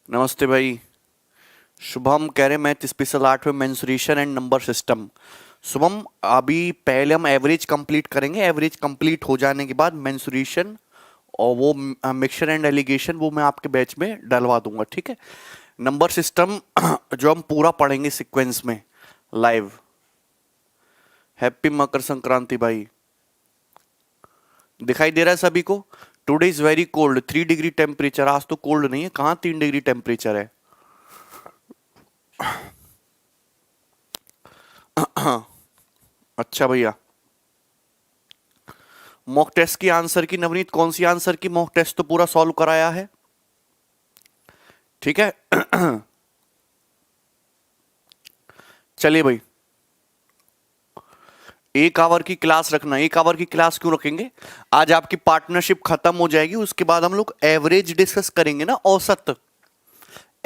नमस्ते भाई। शुभम कह रहे मैथ स्पेशल 8 में mensuration and number system. Shubham, अभी पहले हम एवरेज कंप्लीट करेंगे। एवरेज कंप्लीट हो जाने के बाद मेंसुरेशन और वो मिक्सचर एंड एलिगेशन वो मैं आपके बैच में डलवा दूंगा, ठीक है। नंबर सिस्टम जो हम पूरा पढ़ेंगे सीक्वेंस में लाइव। हैप्पी मकर संक्रांति भाई। दिखाई दे रहा है सभी को? Today is very cold, 3 degree temperature. आज तो कोल्ड नहीं है, कहाँ 3 डिग्री टेम्परेचर है। अच्छा भैया, मॉक टेस्ट की आंसर की नवनीत, कौन सी आंसर की? मॉक टेस्ट तो पूरा सॉल्व कराया है, ठीक है। चलिए भाई, 1 आवर की क्लास रखना। 1 आवर की क्लास क्यों रखेंगे? आज आपकी पार्टनरशिप खत्म हो जाएगी, उसके बाद हम लोग एवरेज डिस्कस करेंगे ना, औसत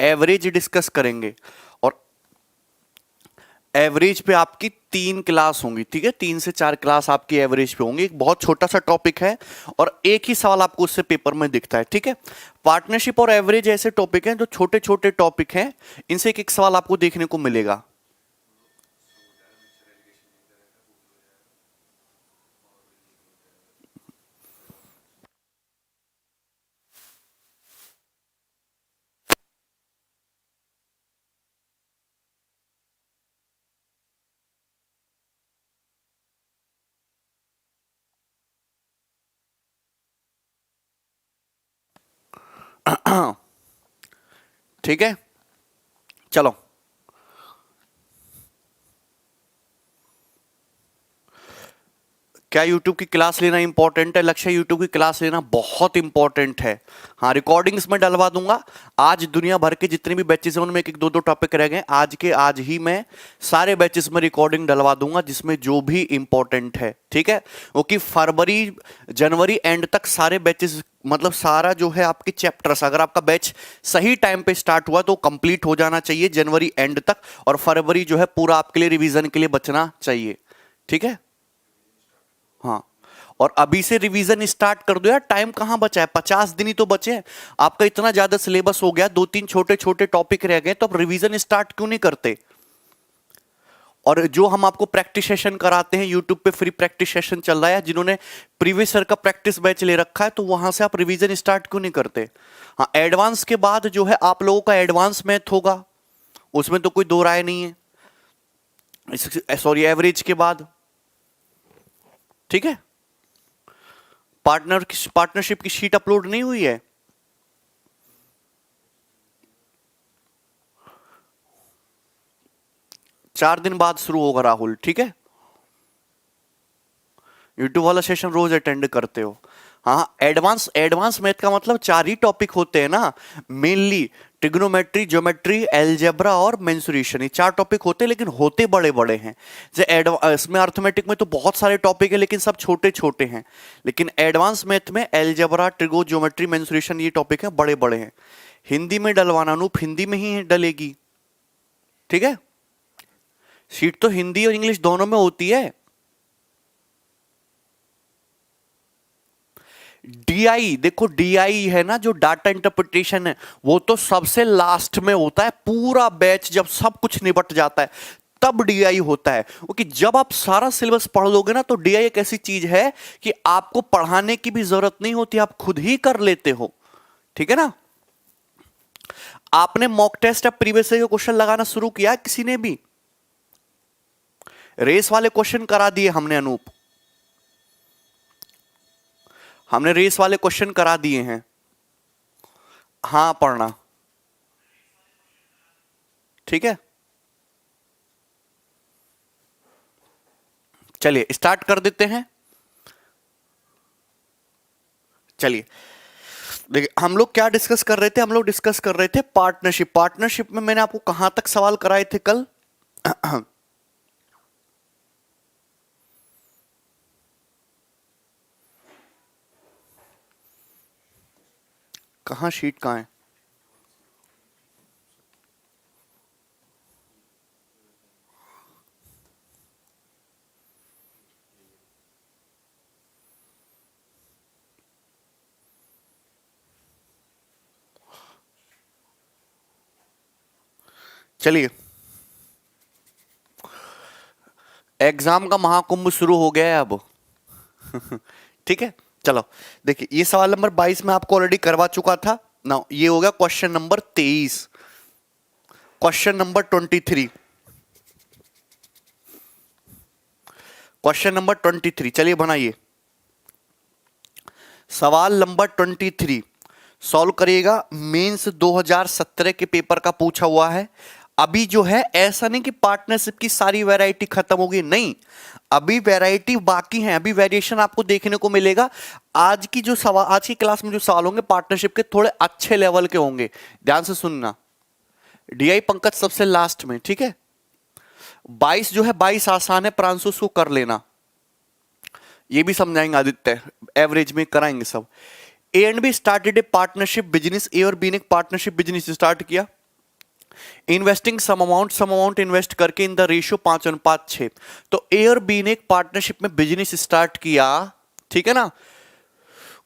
एवरेज डिस्कस करेंगे। और एवरेज पे आपकी 3 क्लास होंगी, ठीक है। 3 से 4 क्लास आपकी एवरेज पे होंगी। एक बहुत छोटा सा टॉपिक है और एक ही सवाल आपको उससे पेपर में दिखता है, ठीक है। पार्टनरशिप और एवरेज ऐसे टॉपिक हैं जो छोटे छोटे टॉपिक हैं, इनसे एक एक सवाल आपको देखने को मिलेगा। ठीक है, चलो। क्या YouTube की क्लास लेना इंपॉर्टेंट है? लक्ष्य, YouTube की क्लास लेना बहुत इंपॉर्टेंट है। हाँ, रिकॉर्डिंग्स में डलवा दूंगा। आज दुनिया भर के जितने भी बैचेस हैं उनमें एक एक दो दो टॉपिक रह गए, आज के आज ही मैं सारे बैचेस में रिकॉर्डिंग डलवा दूंगा जिसमें जो भी इंपॉर्टेंट है, ठीक है। क्योंकि फरवरी जनवरी एंड तक सारे बैचेस, मतलब सारा जो है आपके चैप्टर्स, अगर आपका बैच सही टाइम पे स्टार्ट हुआ तो कंप्लीट हो जाना चाहिए जनवरी एंड तक, और फरवरी जो है पूरा आपके लिए रिवीजन के लिए बचना चाहिए, ठीक है। हाँ, और अभी से रिवीजन स्टार्ट कर दो यार, टाइम कहां बचा है? 50 दिन ही तो बचे हैं। आपका इतना ज्यादा सिलेबस हो गया, 2-3 छोटे छोटे टॉपिक रह गए, तो अब रिवीजन स्टार्ट क्यों नहीं करते? और जो हम आपको प्रैक्टिस सेशन कराते हैं यूट्यूब पे, फ्री प्रैक्टिस सेशन चल रहा है, जिन्होंने प्रीवियस ईयर का प्रैक्टिस बैच ले रखा है, तो वहां से आप रिवीजन स्टार्ट क्यों नहीं करते? हाँ, एडवांस के बाद जो है आप लोगों का एडवांस मैथ होगा, उसमें तो कोई दो राय नहीं है। सॉरी, एवरेज के बाद, ठीक है। पार्टनरशिप की शीट अपलोड नहीं हुई है? 4 दिन बाद शुरू होगा राहुल, ठीक है। यूट्यूब वाला सेशन रोज अटेंड करते हो? हाँ, एडवांस एडवांस मैथ का मतलब 4 ही टॉपिक होते हैं ना मेनली। ट्रिग्नोमेट्री, ज्योमेट्री, एलजेब्रा और मेंसुरेशन, ये 4 टॉपिक होते हैं, लेकिन होते बड़े बड़े हैं। जैसे इसमें अर्थमेटिक में तो बहुत सारे टॉपिक है, लेकिन सब छोटे छोटे हैं। लेकिन एडवांस मैथ में एलजेब्रा, ट्रिगो, ज्योमेट्री, मेंसुरेशन, ये टॉपिक है, बड़े बड़े हैं। हिंदी में डलवाना अनूप, हिंदी में ही डलेगी, ठीक है। सीट तो हिंदी और इंग्लिश दोनों में होती है। डीआई, देखो डीआई है ना, जो डाटा इंटरप्रिटेशन है, वो तो सबसे लास्ट में होता है। पूरा बैच जब सब कुछ निपट जाता है तब डीआई होता है। क्योंकि जब आप सारा सिलेबस पढ़ लोगे ना, तो डीआई एक ऐसी चीज है कि आपको पढ़ाने की भी जरूरत नहीं होती, आप खुद ही कर लेते हो, ठीक है ना। आपने मॉक टेस्ट या प्रीवियस ईयर के क्वेश्चन लगाना शुरू किया? किसी ने भी रेस वाले क्वेश्चन करा दिए हमने अनूप, हमने रेस वाले क्वेश्चन करा दिए हैं। हाँ, पढ़ना, ठीक है। चलिए स्टार्ट कर देते हैं। चलिए, देखिए हम लोग क्या डिस्कस कर रहे थे? हम लोग डिस्कस कर रहे थे पार्टनरशिप। पार्टनरशिप में मैंने आपको कहां तक सवाल कराए थे कल? कहां शीट कहां है? चलिए, एग्जाम का महाकुंभ शुरू हो गया है अब। ठीक है, चलो देखिए, ये सवाल नंबर 22 में आपको ऑलरेडी करवा चुका था ना। ये हो गया question number 23। Question number 23, question number 23, चलिए बनाइए। सवाल नंबर 23 सॉल्व करिएगा। मेंस 2017 के पेपर का पूछा हुआ है। अभी जो है ऐसा नहीं कि पार्टनरशिप की सारी वैरायटी खत्म होगी, नहीं, अभी वैरायटी बाकी है, अभी वेरिएशन आपको देखने को मिलेगा। आज की जो सवाल, आज की क्लास में जो सवाल होंगे पार्टनरशिप के थोड़े अच्छे लेवल के होंगे, ध्यान से सुनना। डीआई पंकज सबसे लास्ट में, ठीक है। 22 जो है 22 आसान है, प्रांशु को कर लेना, ये भी समझाएंगे आदित्य, एवरेज में कराएंगे सब। A and B started a partnership business, A और बी ने एक पार्टनरशिप बिजनेस स्टार्ट किया। इन्वेस्टिंग सम अमाउंट इन्वेस्ट करके इन द रेशियो 5:6। तो ए और बी ने एक पार्टनरशिप में बिजनेस स्टार्ट किया, ठीक है ना।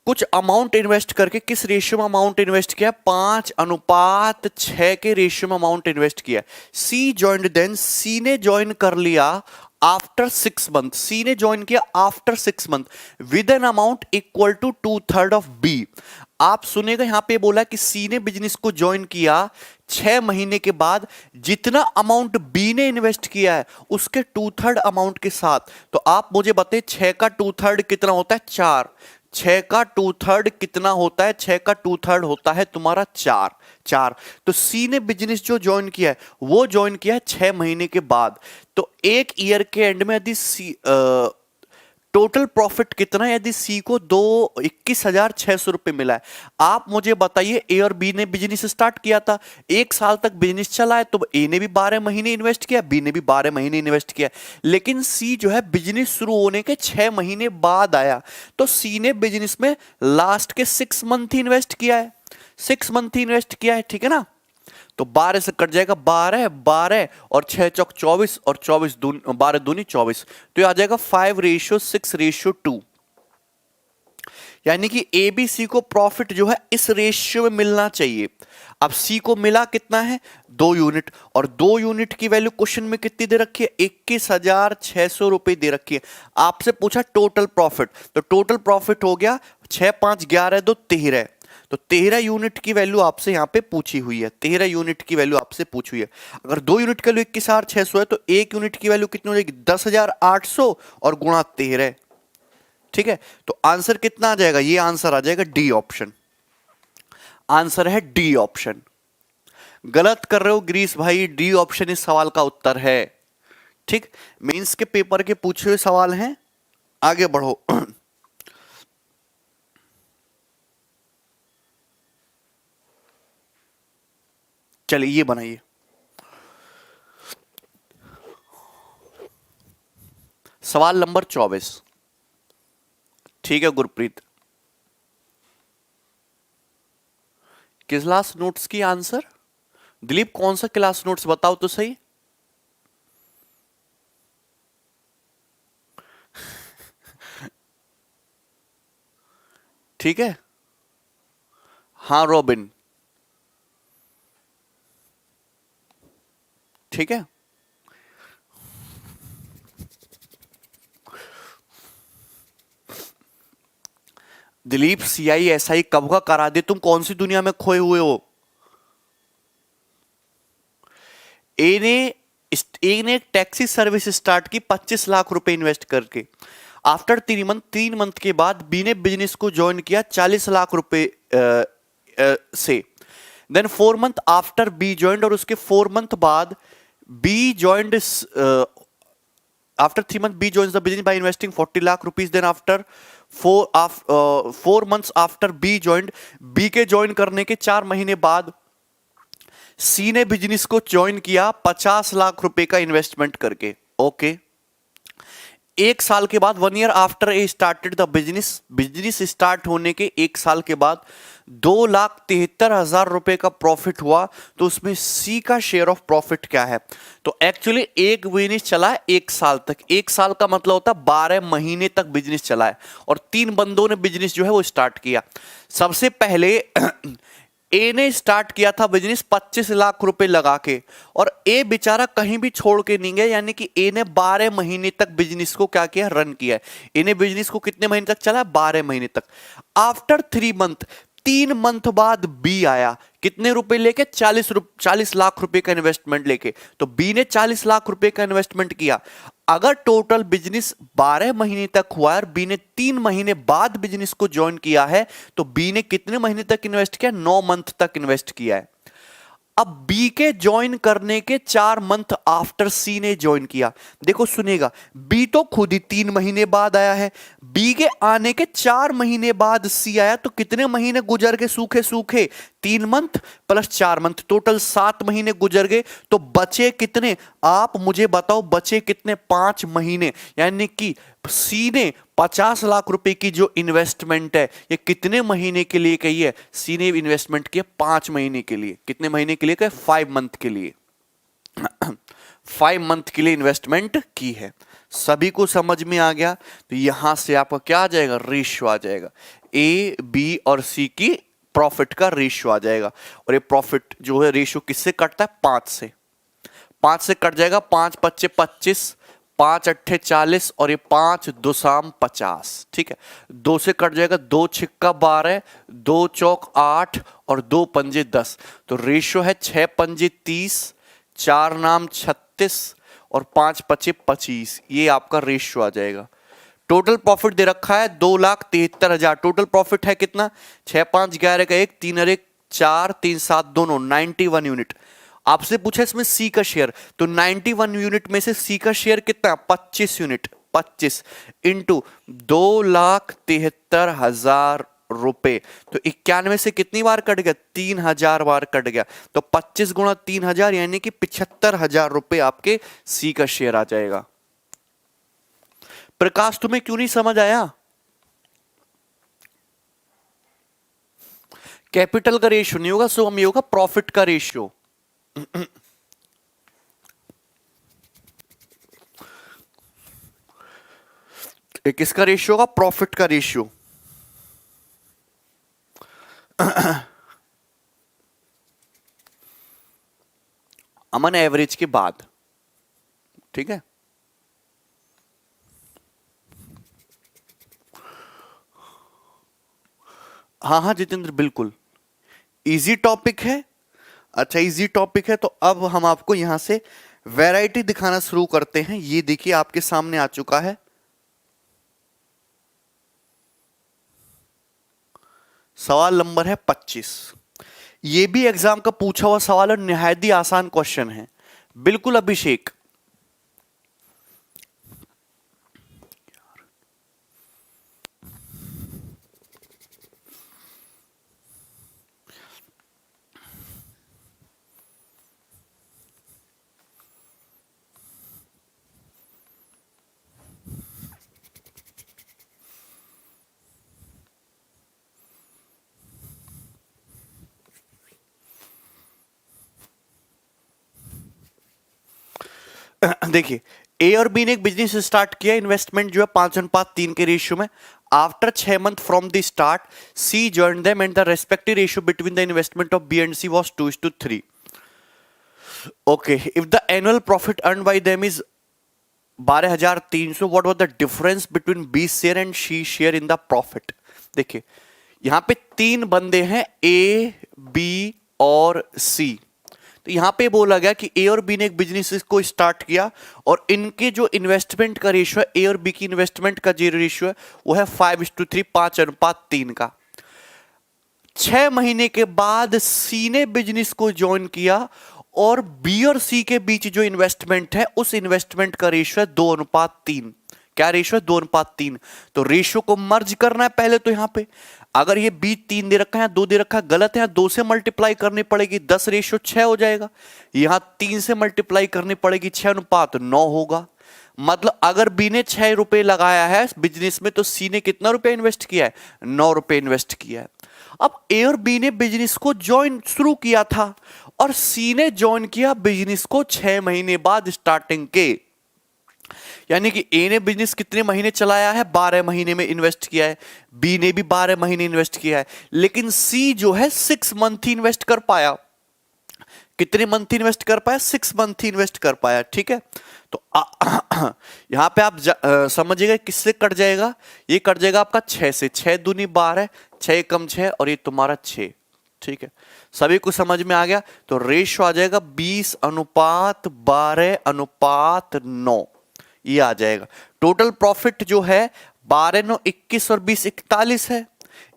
कुछ अमाउंट इन्वेस्ट करके किस रेशियो में अमाउंट इन्वेस्ट किया? 5:6 के रेशियो में अमाउंट इन्वेस्ट किया। सी ज्वाइंड देन, सी ने ज्वाइन कर लिया आफ्टर 6 मंथ, सी ने ज्वाइन किया after 6 month with an amount equal to 2/3 of B. आप सुनेगा यहां पे बोला कि सी ने बिजनेस को ज्वाइन किया 6 महीने के बाद, जितना अमाउंट बी ने इन्वेस्ट किया है उसके 2/3 अमाउंट के साथ। तो आप मुझे बताइए 6 का 2/3 कितना होता है? 4। 6 का 2/3 कितना होता है? 6 का 2/3 होता है तुम्हारा 4। तो सी ने बिजनेस जो ज्वाइन किया है वो ज्वाइन किया है 6 महीने के बाद। तो एक ईयर के एंड में यदि सी टोटल प्रॉफिट कितना है? यदि सी को 21,600 रुपए मिला है। आप मुझे बताइए, ए और बी ने बिजनेस स्टार्ट किया था, 1 साल तक बिजनेस चला है, तो ए ने भी 12 महीने इन्वेस्ट किया, बी ने भी 12 महीने इन्वेस्ट किया, लेकिन सी जो है बिजनेस शुरू होने के 6 महीने बाद आया। तो सी ने बिजनेस में लास्ट के 6 मंथ ही इन्वेस्ट किया है, 6 मंथ ही इन्वेस्ट किया है, ठीक है ना। तो 12 से कट जाएगा 12 और 6 चौक 24 और 24 12 दूनी 24, तो ये आ जाएगा 5:6:2। यानी कि ए बी सी को प्रॉफिट जो है इस रेशियो में मिलना चाहिए। अब सी को मिला कितना है? 2 यूनिट, और 2 यूनिट की वैल्यू क्वेश्चन में कितनी दे रखी है? 21,600 रुपए दे रखी है। आपसे पूछा टोटल प्रॉफिट, तो टोटल प्रॉफिट हो गया 6 5 11 2 13, तो 13 यूनिट की वैल्यू आपसे यहां पे पूछी हुई है, 13 यूनिट की वैल्यू आपसे पूछी हुई है। अगर 2 यूनिट की वैल्यू 21,600 है तो 1 यूनिट की वैल्यू कितनी हो जाएगी? 10,800 और गुणा 13, ठीक है। तो आंसर कितना आ जाएगा? ये आंसर आ जाएगा डी ऑप्शन, आंसर है डी ऑप्शन। गलत कर रहे हो ग्रीस भाई, डी ऑप्शन इस सवाल का उत्तर है, ठीक। मेंस के पेपर के पूछे हुए सवाल हैं, आगे बढ़ो। चलिए ये बनाइए, सवाल नंबर 24, ठीक है गुरप्रीत। क्लास नोट्स की आंसर, दिलीप कौन सा क्लास नोट्स बताओ तो सही। ठीक है, हाँ रॉबिन, ठीक है। दिलीप CISI कब का करा दे, तुम कौन सी दुनिया में खोए हुए हो। ए ने एक टैक्सी सर्विस स्टार्ट की 25 लाख रुपए इन्वेस्ट करके। आफ्टर 3 मंथ के बाद बी ने बिजनेस को ज्वाइन किया 40 लाख रुपए से। Then 4 month after B joined, और उसके 4 मंथ बाद B joined, after 3 months B joins the business by investing 40 lakh rupees. Then after 4 months after B joined, B के ज्वाइन करने के 4 महीने बाद C ने बिजनेस को ज्वाइन किया 50 लाख रुपए का इन्वेस्टमेंट करके। ओके, 1 साल के बाद 1 year after a started the business, business start होने के 1 साल के बाद 2,73,000 रुपए का प्रॉफिट हुआ। तो उसमें सी का शेयर ऑफ प्रॉफिट क्या है? तो एक्चुअली एक बिजनेस चला है 1 साल तक, 1 साल का मतलब होता है 12 महीने तक बिजनेस चला है, और 3 बंदों ने बिजनेस जो है वो स्टार्ट किया। सबसे पहले ए ने स्टार्ट किया था बिजनेस 25 लाख रुपए लगा के, और ए बेचारा कहीं भी छोड़ के नहीं गया, यानी कि ए ने 12 महीने तक बिजनेस को क्या किया, रन किया है। ए ने बिजनेस को कितने महीने तक चला, 12 महीने तक। आफ्टर 3 मंथ, 3 मंथ बाद बी आया, कितने रुपए लेके, 40 लाख रुपए का इन्वेस्टमेंट लेके। तो बी ने 40 लाख रुपए का इन्वेस्टमेंट किया। अगर टोटल बिजनेस 12 महीने तक हुआ है और बी ने 3 महीने बाद बिजनेस को ज्वाइन किया है, तो बी ने कितने महीने तक इन्वेस्ट किया, 9 मंथ तक इन्वेस्ट किया है। अब बी के ज्वाइन करने के 4 मंथ आफ्टर सी ने ज्वाइन किया। देखो सुनेगा, बी तो खुद ही 3 महीने बाद आया है, बी के आने के 4 महीने बाद सी आया, तो कितने महीने गुजर गए, सूखे सूखे 3 मंथ प्लस 4 मंथ, टोटल 7 महीने गुजर गए। तो बचे कितने, आप मुझे बताओ, बचे कितने, 5 महीने। यानी कि सी ने 50 लाख रुपए की जो इन्वेस्टमेंट है, ये कितने महीने के लिए कही है, सी ने इन्वेस्टमेंट किया 5 महीने के लिए। कितने महीने के लिए कहे, 5 मंथ के लिए 5 मंथ के लिए इन्वेस्टमेंट की है। सभी को समझ में आ गया। तो यहां से आपका क्या आ जाएगा, रेशियो आ जाएगा, ए बी और सी की प्रॉफिट का रेशियो आ जाएगा। और ये प्रॉफिट जो है रेशियो किससे कटता है, 5 से कट जाएगा। 5 पच्चे 25, 5 अट्ठे 40 और ये 5 दो साम 50। ठीक है, 2 से कट जाएगा, 2 छिक्का 12, 2 चौक 8 और 2 पंजे 10। तो रेशियो है 6 पंजे 30, 4 नाम 36 और 5 पचे 25। ये आपका रेशियो आ जाएगा। टोटल प्रॉफिट दे रखा है 2,73,000। टोटल प्रॉफिट है कितना, 6 5 11 का 1, 3 और 1 4, 3 7 दोनों 91 यूनिट। आपसे पूछा इसमें सी का शेयर, तो 91 यूनिट में से सी का शेयर कितना, 25 यूनिट। 25 इंटू 2,73,000 रुपए, तो 91 से कितनी बार कट गया, 3,000 बार कट गया। तो 25 गुणा 3,000 यानी कि 75,000 रुपए आपके सी का शेयर आ जाएगा। प्रकाश तुम्हें क्यों नहीं समझ आया, कैपिटल का रेशियो नहीं होगा, सो हम ये होगा प्रॉफिट का रेशियो। एक किसका रेशियो होगा, प्रॉफिट का रेशियो। अमन एवरेज के बाद, ठीक है। हाँ हाँ जितेंद्र, बिल्कुल इजी टॉपिक है। अच्छा इजी टॉपिक है, तो अब हम आपको यहां से वैरायटी दिखाना शुरू करते हैं। ये देखिए आपके सामने आ चुका है, सवाल नंबर है 25। ये भी एग्जाम का पूछा हुआ सवाल है, निहायत ही आसान क्वेश्चन है। बिल्कुल अभिषेक, देखिए ए और बी ने एक बिजनेस स्टार्ट किया, इन्वेस्टमेंट जो है 5:3 के रेशियो में। After 6 month from the start C join them and the respective ratio between the investment of B and C was 2:3। Okay, if the annual profit earn by them is 12,300, what was the difference between B share and C share in the profit. देखिए यहां पे 3 बंदे हैं, A B और सी। तो यहां पे बोला गया कि ए और बी ने एक बिजनेस को स्टार्ट किया और इनके जो इन्वेस्टमेंट का रेशियो है, ए और बी की इन्वेस्टमेंट का जो रेशियो है वो है 5:3, 5:3 का। 6 महीने के बाद सी ने बिजनेस को ज्वाइन किया और बी और सी के बीच जो इन्वेस्टमेंट है उस इन्वेस्टमेंट का रेशियो है 2:3। क्या रेशियो है, 2:3। तो रेशियो को मर्ज करना है पहले। तो यहां पे अगर ये बी 3 दे रखा है, 2 दे रखा है, गलत है, 2 से मल्टीप्लाई करनी पड़ेगी, 10:6 हो जाएगा। यहां 3 से मल्टीप्लाई करनी पड़ेगी, 6:9 होगा। मतलब अगर बी ने 6 रुपए लगाया है बिजनेस में, तो सी ने कितना रुपया इन्वेस्ट किया है, 9 रुपए इन्वेस्ट किया है। अब ए और बी ने बिजनेस को ज्वाइन शुरू किया था और सी ने ज्वाइन किया बिजनेस को 6 महीने बाद स्टार्टिंग के। यानी कि ए ने बिजनेस कितने महीने चलाया है, 12 महीने में इन्वेस्ट किया है, बी ने भी 12 महीने इन्वेस्ट किया है, लेकिन सी जो है 6 मंथ ही इन्वेस्ट कर पाया। कितने मंथ इन्वेस्ट कर पाया, 6 मंथ इन्वेस्ट कर पाया। ठीक है, तो यहां पे आप समझिएगा किससे कट जाएगा, ये कट जाएगा आपका 6 से, 6 दूनी 12, 6 कम 6 और ये तुम्हारा 6। ठीक है, सभी को समझ में आ गया। तो रेशियो आ जाएगा 20:12:9, ये आ जाएगा। टोटल प्रॉफिट जो है 12×9=21 और 20=41 है।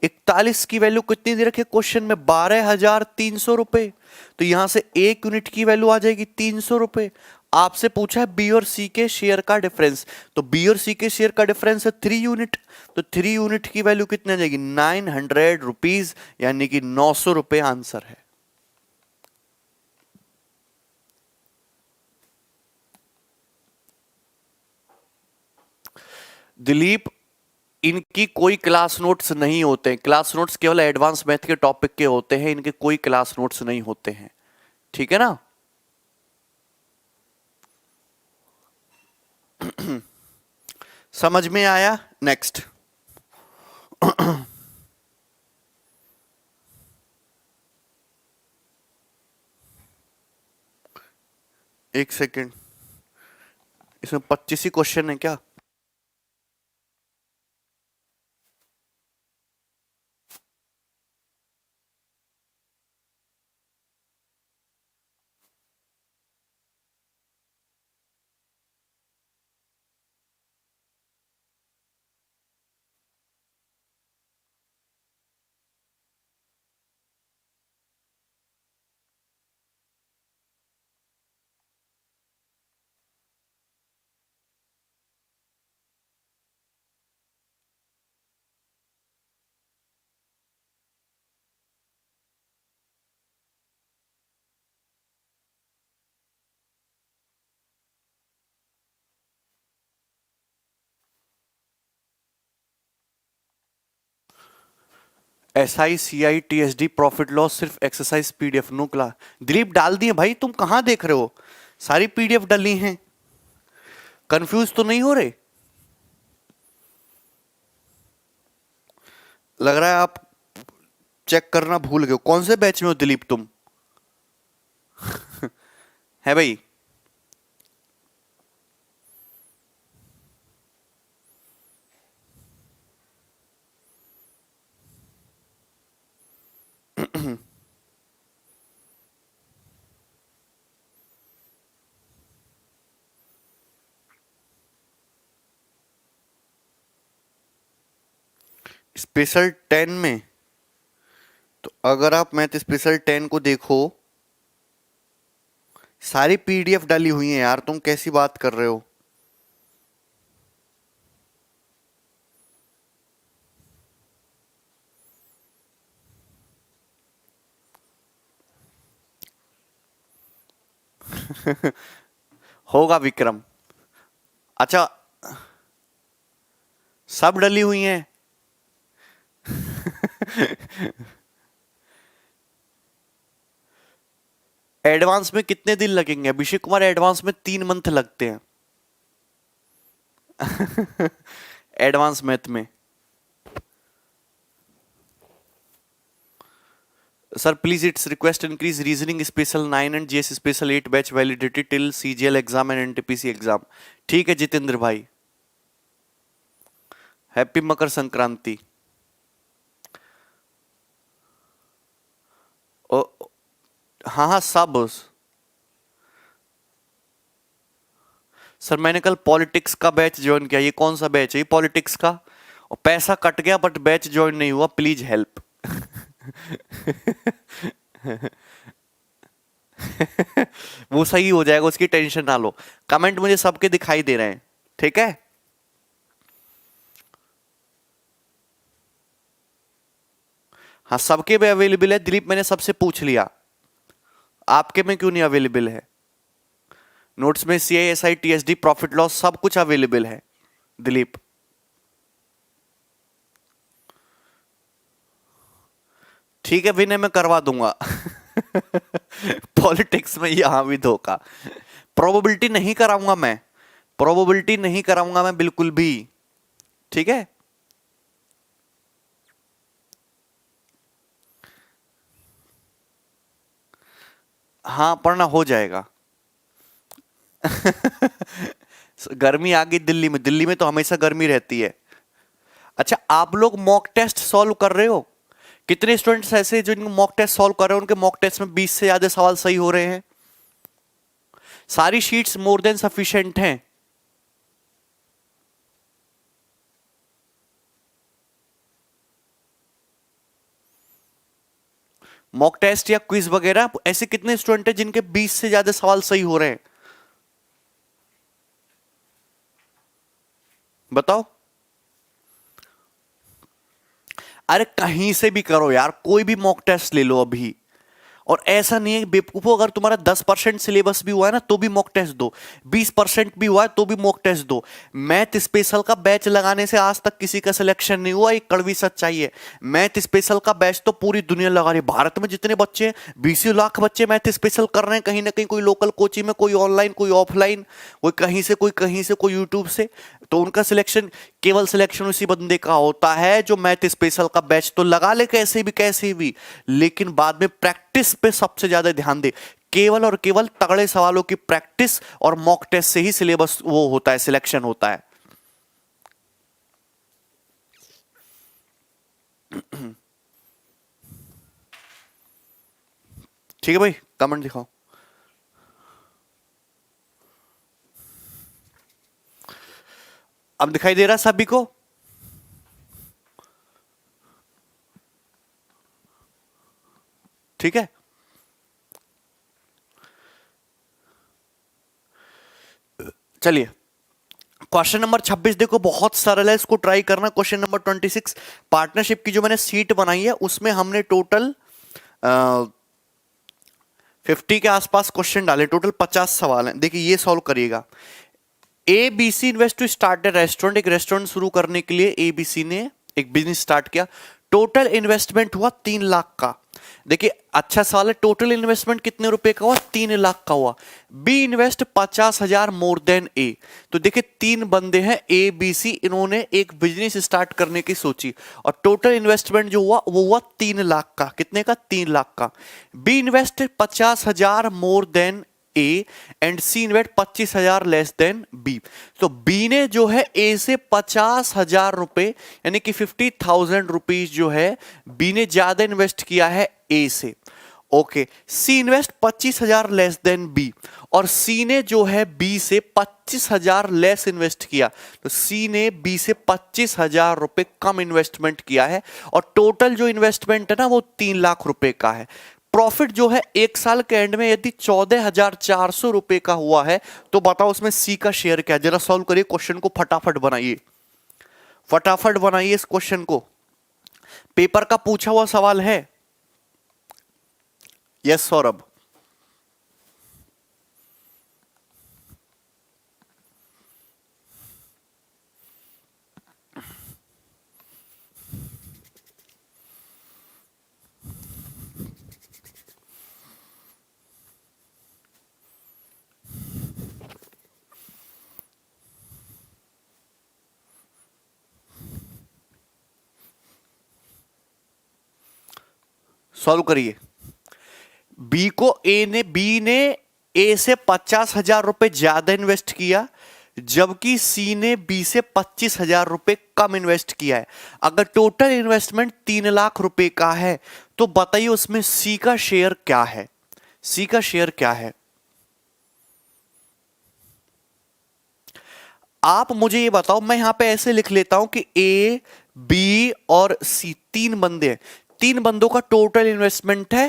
41 की वैल्यू कितनी दे रखी है क्वेश्चन में, 12,300 रुपए। तो यहां से 1 यूनिट की वैल्यू आ जाएगी 300 रुपए। आपसे पूछा है बी और सी के शेयर का डिफरेंस, तो बी और सी के शेयर का डिफरेंस है 3 यूनिट। तो 3 यूनिट की वैल्यू कितनी आ जाएगी, 900 रुपीज, यानी कि 900 रुपए आंसर है। दिलीप, इनकी कोई क्लास नोट्स नहीं होते हैं, क्लास नोट्स केवल एडवांस मैथ के टॉपिक के होते हैं, इनके कोई क्लास नोट्स नहीं होते हैं। ठीक है ना। समझ में आया। नेक्स्ट। एक सेकेंड, इसमें 25 ही क्वेश्चन है क्या। SI CI TSD profit loss सिर्फ exercise PDF no class. Dilip डाल दिए भाई, तुम कहां देख रहे हो, सारी PDF डाली हैं, कंफ्यूज तो नहीं हो रहे। लग रहा है आप चेक करना भूल गए। कौन से बैच में हो दिलीप तुम। है भाई। स्पेशल 10 में, तो अगर आप मैथ स्पेशल 10 को देखो, सारी PDF डाली हुई है यार, तुम कैसी बात कर रहे हो। होगा विक्रम। अच्छा, सब डली हुई हैं। एडवांस में कितने दिन लगेंगे अभिषेक कुमार, एडवांस में 3 मंथ लगते हैं। एडवांस मैथ में। Sir please it's request increase reasoning special 9 and GS special 8 batch validity till CGL exam and NTPC exam. ठीक है जितेंद्र भाई, हैप्पी मकर संक्रांति। हाँ हाँ सब। सर मैंने कल पॉलिटिक्स का बैच ज्वाइन किया, ये कौन सा बैच है, ये पॉलिटिक्स का, और पैसा कट गया बट बैच ज्वाइन नहीं हुआ, प्लीज हेल्प। वो सही हो जाएगा, उसकी टेंशन ना लो। कमेंट मुझे सबके दिखाई दे रहे हैं, ठीक है। हाँ सबके में अवेलेबल है दिलीप, मैंने सबसे पूछ लिया, आपके में क्यों नहीं अवेलेबल है। नोट्स में CI SI TSD profit loss सब कुछ अवेलेबल है दिलीप। ठीक है विनय, मैं करवा दूंगा। पॉलिटिक्स में यहां भी धोखा, प्रोबेबिलिटी नहीं कराऊंगा मैं, प्रोबेबिलिटी नहीं कराऊंगा मैं बिल्कुल भी, ठीक है। हाँ पढ़ना हो जाएगा। गर्मी आ गई दिल्ली में, दिल्ली में तो हमेशा गर्मी रहती है। अच्छा आप लोग मॉक टेस्ट सॉल्व कर रहे हो? कितने स्टूडेंट्स ऐसे जो मॉक टेस्ट सॉल्व कर रहे हैं उनके मॉक टेस्ट में 20 से ज्यादा सवाल सही हो रहे हैं? सारी शीट्स मोर देन सफिशिएंट हैं। मॉक टेस्ट या क्विज वगैरह ऐसे कितने स्टूडेंट हैं जिनके 20 से ज्यादा सवाल सही हो रहे हैं? बताओ। अरे कहीं से भी करो यार, कोई भी मॉक टेस्ट ले लो अभी। और ऐसा नहीं है बेवकूफो, अगर तुम्हारा 10% सिलेबस भी हुआ है ना तो भी मॉक टेस्ट दो, 20% भी हुआ है तो भी मॉक टेस्ट दो। मैथ स्पेशल का बैच लगाने से आज तक किसी का सिलेक्शन नहीं हुआ, एक कड़वी सच्चाई है। मैथ स्पेशल का बैच तो पूरी दुनिया लगा रही है। भारत में जितने बच्चे हैं 20 लाख बच्चे मैथ स्पेशल कर रहे हैं, कहीं ना कहीं, कोई लोकल कोचिंग में, कोई ऑनलाइन, कोई ऑफलाइन, कोई कहीं से, कोई कहीं से, कोई यूट्यूब से। तो उनका सिलेक्शन, केवल सिलेक्शन उसी बंदे का होता है जो मैथ स्पेशल का बैच तो लगा ले कैसे भी, लेकिन बाद में प्रैक्टिस पे सबसे ज्यादा ध्यान दे। केवल और केवल तगड़े सवालों की प्रैक्टिस और मॉक टेस्ट से ही सिलेबस वो होता है, सिलेक्शन होता है। ठीक है भाई, कमेंट दिखाओ। अब दिखाई दे रहा सभी को? ठीक है, चलिए क्वेश्चन नंबर 26 देखो, बहुत सरल है, इसको ट्राई करना। क्वेश्चन नंबर 26 पार्टनरशिप की जो मैंने सीट बनाई है उसमें हमने टोटल 50 के आसपास क्वेश्चन डाले, टोटल 50 सवाल हैं। देखिए ये सॉल्व करिएगा। A B C invest to start a restaurant, एक रेस्टोरेंट शुरू करने के लिए ए बी सी ने एक बिजनेस स्टार्ट किया। टोटल इन्वेस्टमेंट हुआ 3 लाख का। देखिए अच्छा सवाल है, टोटल इन्वेस्टमेंट कितने रुपए का हुआ? 3 लाख का हुआ। बी इन्वेस्ट 50,000 मोर देन ए। तो देखिए 3 बंदे हैं ए बी सी, इन्होंने एक बिजनेस स्टार्ट करने की सोची और टोटल इन्वेस्टमेंट जो हुआ वो हुआ 3 लाख का। कितने का? 3 लाख का। B invest 50,000 more than A and C invest 25,000 less than B. तो बी ने जो है ए से 50,000 रुपए यानी कि 50,000 रुपीज जो है बी ने ज्यादा इन्वेस्ट किया है ए से। ओके, सी इन्वेस्ट 25,000 लेस देन बी, और सी ने जो है बी से 25,000 लेस इन्वेस्ट किया। तो सी ने बी से 25,000 रुपए कम इन्वेस्टमेंट किया है और टोटल जो इन्वेस्टमेंट है ना वो 3 लाख रुपए का है। प्रॉफिट जो है एक साल के एंड में यदि 14,400 रुपए का हुआ है तो बताओ उसमें सी का शेयर क्या है? जरा सॉल्व करिए क्वेश्चन को, फटाफट बनाइए, फटाफट बनाइए इस क्वेश्चन को। पेपर का पूछा हुआ सवाल है। यस सौरभ। सॉल्व करिए। बी ने ए से 50,000 रुपए ज्यादा इन्वेस्ट किया, जबकि सी ने बी से 25,000 रुपए कम इन्वेस्ट किया है। अगर टोटल इन्वेस्टमेंट 3 लाख रुपए का है तो बताइए उसमें सी का शेयर क्या है? सी का शेयर क्या है? आप मुझे ये बताओ, मैं यहां पे ऐसे लिख लेता हूं कि ए बी और सी 3 बंदे हैं, 3 बंदों का टोटल इन्वेस्टमेंट है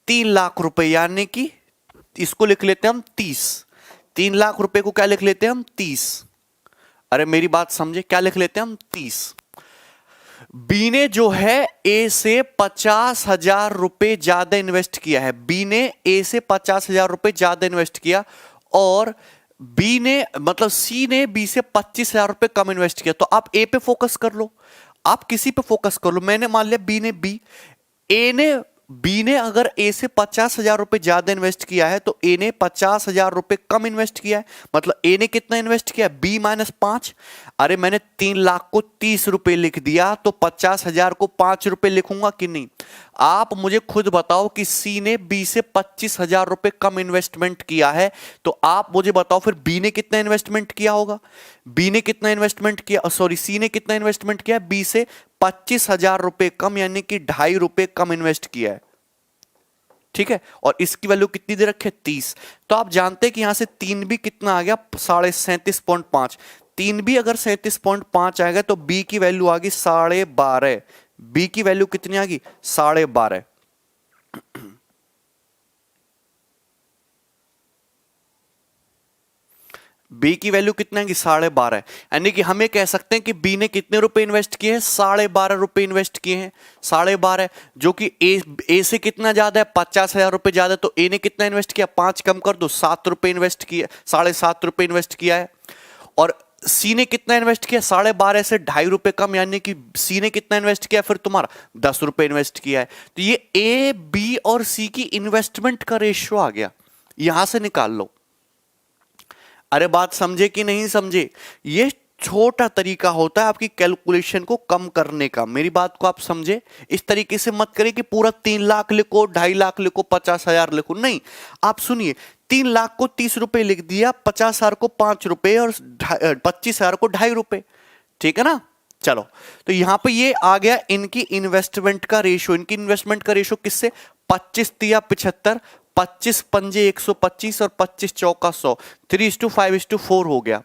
3 लाख रुपए, यानी कि इसको लिख लेते हैं हम 30। 3 लाख रुपए को क्या लिख लेते हैं हम? 30। अरे मेरी बात समझे, क्या लिख लेते हैं हम? 30। बी ने जो है ए से 50,000 रुपए ज्यादा इन्वेस्ट किया है। बी ने ए से 50,000 रुपए ज्यादा इन्वेस्ट किया और बी ने मतलब सी ने बी से 25,000 रुपए कम इन्वेस्ट किया। तो आप ए पे फोकस कर लो, आप किसी पे फोकस कर लो। मैंने मान लिया बी ने बी, ए ने बी ने अगर ए से 50,000 रुपए ज्यादा इन्वेस्ट किया है तो ए ने 50,000 रुपए कम इन्वेस्ट किया है। मतलब ए ने कितना इन्वेस्ट किया, बी -5। अरे मैंने 3 लाख को 30 रुपए लिख दिया तो 50,000 को 5 रुपए लिखूंगा कि नहीं। आप मुझे खुद बताओ कि सी ने बी से 25,000 रुपए कम इन्वेस्टमेंट किया है, तो आप मुझे बताओ फिर बी ने कितना इन्वेस्टमेंट किया होगा। बी ने कितना इन्वेस्टमेंट किया, सॉरी सी ने कितना इन्वेस्टमेंट किया, बी से 25,000 रुपए कम, यानी कि 2.5 रुपए कम इन्वेस्ट किया है। ठीक है, और इसकी वैल्यू कितनी दे रखी है, 30। तो आप जानते हैं कि यहां से 3 भी कितना आ गया, 37.5। 3 भी अगर 37.5 आएगा तो बी की वैल्यू आ गई 12.5। बी की वैल्यू कितनी आ गई, 12.5। बी की वैल्यू कितना है, 12.5। यानी कि हम ये कह सकते हैं कि बी ने कितने रुपए इन्वेस्ट किए हैं, 12.5 रुपए इन्वेस्ट किए हैं। 12.5, जो कि ए से कितना ज्यादा है, 50,000 रुपए ज्यादा। तो ए ने कितना इन्वेस्ट किया, 5 कम कर दो, 7 रुपए इन्वेस्ट किया, 7.5 रुपए इन्वेस्ट किया है। और सी ने कितना इन्वेस्ट किया, 12.5 से 2.5 रुपए कम, यानी कि सी ने कितना इन्वेस्ट किया फिर तुम्हारा, 10 रुपए इन्वेस्ट किया है। तो ये ए, बी और सी की इन्वेस्टमेंट का रेशियो आ गया, यहां से निकाल लो। अरे बात समझे कि नहीं समझे, ये छोटा तरीका होता है आपकी कैलकुलेशन को कम करने का। मेरी बात को आप समझे, इस तरीके से मत करें कि पूरा 3 लाख लिखो, 2.5 लाख लिखो, 50,000 लिखो, नहीं। आप सुनिए, 3 लाख को 30 रुपए लिख दिया, 50,000 को 5 रुपए और 25,000 को 2.5 रुपए। ठीक है ना। चलो, तो यहां पे ये आ गया इनकी इन्वेस्टमेंट का रेशियो। इनकी इन्वेस्टमेंट का रेशियो किससे, 25 तिया 75, 25 पंजे 125 और 25 चौका 100, 3:5:4 हो गया।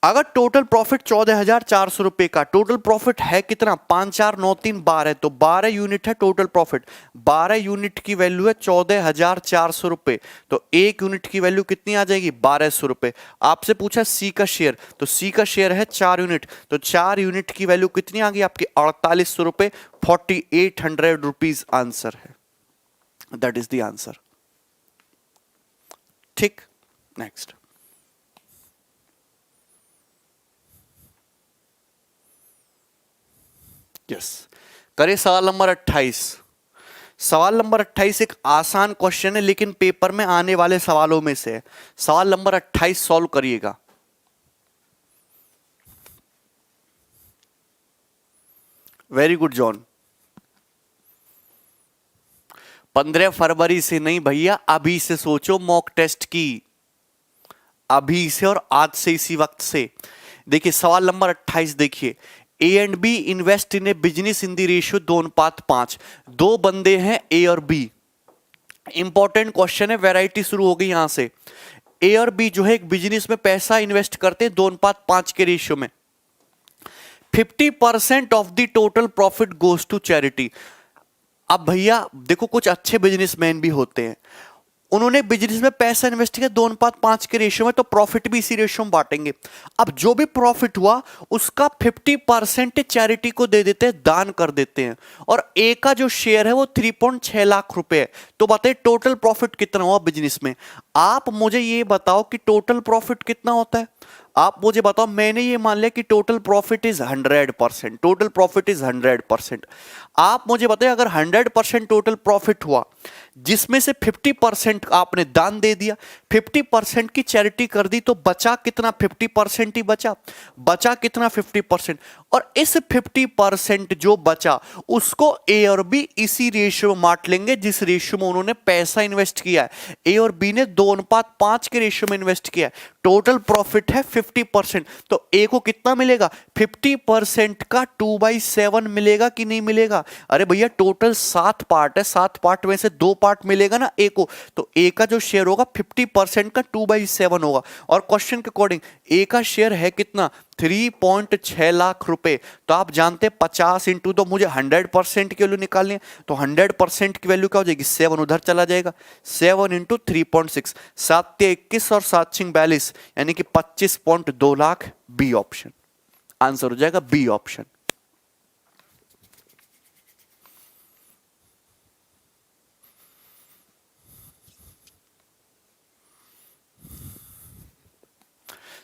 अगर टोटल प्रॉफिट 14,400 रुपए का, टोटल प्रॉफिट है कितना, 5 4 9 3 12, तो 12 यूनिट है टोटल प्रॉफिट। 12 यूनिट की वैल्यू है 14,400 रुपए। तो एक यूनिट की वैल्यू कितनी आ जाएगी, 1200 रुपए। आपसे पूछा सी का शेयर, तो सी का शेयर है 4 यूनिट, तो 4 यूनिट की वैल्यू कितनी आ गई आपकी, 4800 रुपए, 4800 रुपीज आंसर है। That is the answer. ठीक, नेक्स्ट। यस, करें सवाल नंबर 28। सवाल नंबर 28 एक आसान क्वेश्चन है, लेकिन पेपर में आने वाले सवालों में से है। सवाल नंबर 28 सॉल्व करिएगा। Very good John. 15 फरवरी से नहीं भैया, अभी से सोचो मॉक टेस्ट की, अभी से और आज से, इसी वक्त से। देखिए सवाल नंबर 28 देखिए, A and B invest in a business in the ratio 2:5। दो बंदे हैं ए और बी। इंपॉर्टेंट क्वेश्चन है, वैरायटी शुरू हो गई यहां से। ए और बी जो है एक बिजनेस में पैसा इन्वेस्ट करते हैं 2:5 के रेशियो में। 50% of the total profit goes to charity. अब भैया देखो, कुछ अच्छे बिजनेसमैन भी होते हैं, उन्होंने बिजनेस में पैसा इन्वेस्ट किया 2:5 के रेशियो में, तो प्रॉफिट भी इसी रेशियो में बांटेंगे। अब जो भी प्रॉफिट हुआ उसका 50% चैरिटी को दे देते हैं, दान कर देते हैं। और ए का जो शेयर है वो 3.6 लाख रुपए है। तो बताइए टोटल प्रॉफिट कितना हुआ बिजनेस में। आप मुझे ये बताओ कि टोटल प्रॉफिट कितना होता है। आप मुझे बताओ, मैंने ये मान लिया कि total profit is 100%, total profit is 100%। आप मुझे बताइए अगर 100% टोटल प्रॉफिट हुआ, जिसमें से 50% आपने दान दे दिया, 50% की चैरिटी कर दी, तो बचा कितना, 50% ही बचा। बचा कितना, 50%। और इस 50% जो बचा उसको ए और बी इसी रेशियो में बांट लेंगे जिस रेशियो में उन्होंने पैसा इन्वेस्ट किया है। ए और बी ने 2:5 के रेशियो में इन्वेस्ट किया है। टोटल प्रॉफिट है 50%, तो ए को कितना मिलेगा, 50% का 2/7 मिलेगा कि नहीं मिलेगा। अरे भैया टोटल 7 पार्ट है, 7 पार्ट में से 2 पार्ट मिलेगा ना ए को, तो ए का जो शेयर होगा 50% का 2/7 होगा। और क्वेश्चन के अकॉर्डिंग ए का शेयर है कितना, 3.6 लाख रुपए। तो आप जानते हैं 50 इंटू, तो मुझे 100% की वैल्यू निकालनी है, तो 100% की वैल्यू क्या हो जाएगी, 7 उधर चला जाएगा, 7 इंटू 3.6, 7 21 और 7 42, यानी कि 25.2 लाख। बी ऑप्शन आंसर हो जाएगा, बी ऑप्शन।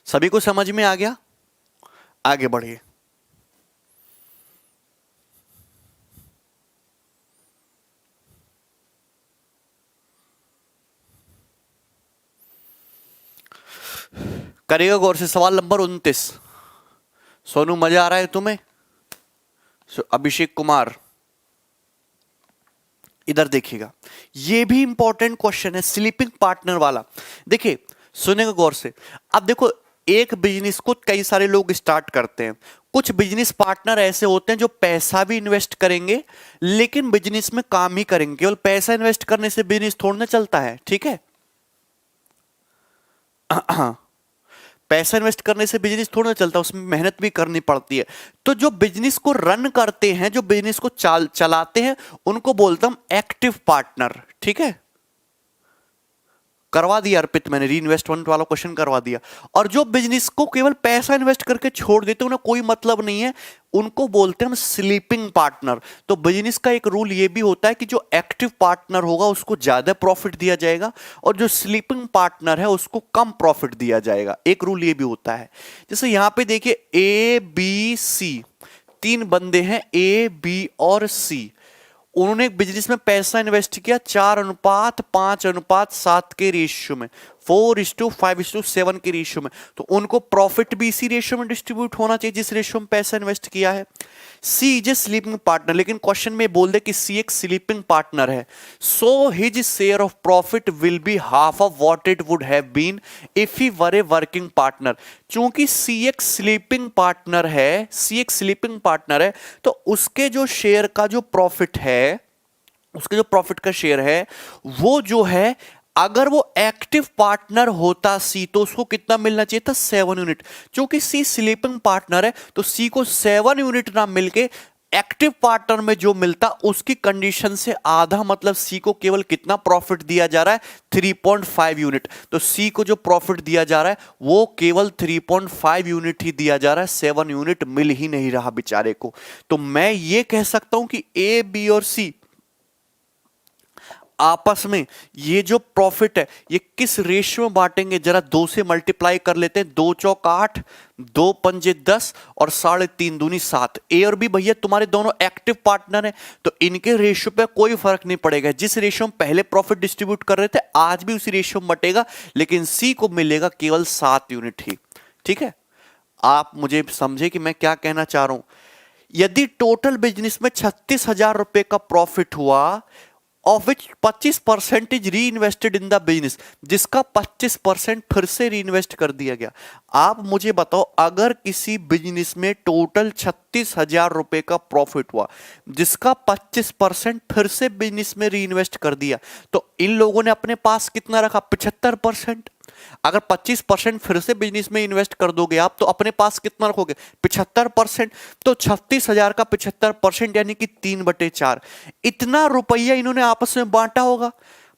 सभी को समझ में आ गया, आगे बढ़िए। करिएगा गौर से। सवाल नंबर 29। सोनू मजा आ रहा है तुम्हें? अभिषेक कुमार इधर देखिएगा, ये भी इंपॉर्टेंट क्वेश्चन है स्लीपिंग पार्टनर वाला। देखिए सुनेगा गौर से। अब देखो, एक बिजनेस को कई सारे लोग स्टार्ट करते हैं। कुछ बिजनेस पार्टनर ऐसे होते हैं जो पैसा भी इन्वेस्ट करेंगे लेकिन बिजनेस में काम ही करेंगे। केवल पैसा इन्वेस्ट करने से बिजनेस थोड़ा ना चलता है, ठीक है। पैसा इन्वेस्ट करने से बिजनेस थोड़ा ना चलता, उसमें मेहनत भी करनी पड़ती है। तो जो बिजनेस को रन करते हैं, जो बिजनेस को चलाते हैं, उनको बोलता हूं एक्टिव पार्टनर, ठीक है। करवा दिया अर्पित, मैंने री इन्वेस्टमेंट वाला क्वेश्चन करवा दिया। और जो बिजनेस को केवल पैसा इन्वेस्ट करके छोड़ देते हैं, उन्हें कोई मतलब नहीं है, उनको बोलते हैं हम स्लीपिंग पार्टनर। तो बिजनेस का एक रूल ये भी होता है कि जो एक्टिव पार्टनर होगा उसको ज्यादा प्रॉफिट दिया जाएगा और जो स्लीपिंग पार्टनर है उसको कम प्रॉफिट दिया जाएगा। एक रूल ये भी होता है। जैसे यहां पे देखिए ए बी सी, तीन बंदे हैं ए बी और सी। उन्होंने एक बिजनेस में पैसा इन्वेस्ट किया 4:5:7 के रेशियो में, 4:5:7 के रेशियो में। तो उनको प्रॉफिट भी इसी रेशियो में डिस्ट्रीब्यूट होना चाहिए जिस रेशियो में पैसा इन्वेस्ट किया है। C is a sleeping partner, लेकिन क्वेश्चन में बोल दे कि सी एक स्लीपिंग पार्टनर है, so his share of profit will be half of what it would have been if he were a working partner. चूंकि सी एक स्लीपिंग पार्टनर है, सी एक स्लीपिंग पार्टनर है, तो उसके जो शेयर का जो प्रॉफिट है, उसके जो प्रॉफिट का शेयर है वो जो है, अगर वो एक्टिव पार्टनर होता सी तो उसको कितना मिलना चाहिए था? 7 यूनिट। क्योंकि सी स्लीपिंग पार्टनर है तो सी को 7 यूनिट ना मिलके एक्टिव पार्टनर में जो मिलता उसकी कंडीशन से आधा, मतलब सी को केवल कितना प्रॉफिट दिया जा रहा है? 3.5 यूनिट। तो सी को जो प्रॉफिट दिया जा रहा है वो केवल 3.5 यूनिट ही दिया जा रहा है, 7 यूनिट मिल ही नहीं रहा बेचारे को। तो मैं ये कह सकता हूं कि ए बी और सी आपस में ये जो प्रॉफिट है ये किस रेशियो में बांटेंगे? जरा 2 से मल्टीप्लाई कर लेते हैं। 2 चौक 8, 2 पंजे 10 और 3.5 दूनी 7। ए और बी भैया तुम्हारे दोनों एक्टिव पार्टनर हैं तो इनके रेशियो पे कोई फर्क नहीं पड़ेगा। जिस रेशियो में पहले प्रॉफिट डिस्ट्रीब्यूट कर रहे थे आज भी उसी रेशियो में बटेगा, लेकिन सी को मिलेगा केवल 7 यूनिट ही, ठीक है। आप मुझे समझे कि मैं क्या कहना चाह रहा हूं। यदि टोटल बिजनेस में 36,000 रुपए का प्रॉफिट हुआ, ऑफ विच 25% इज री इन्वेस्टेड इन द बिजनेस, जिसका 25% फिर से री इन्वेस्ट कर दिया गया। आप मुझे बताओ, अगर किसी बिजनेस में टोटल 36,000 रुपए का प्रॉफिट हुआ जिसका 25% फिर से बिजनेस में री इन्वेस्ट कर दिया, तो इन लोगों ने अपने पास कितना रखा? 75%। अगर 25% फिर से बिजनेस में इन्वेस्ट कर दोगे आप तो अपने पास कितना रखोगे? 75%। तो 36,000 का 75% यानी कि 3/4। इतना रुपया इन्होंने आपस में बांटा होगा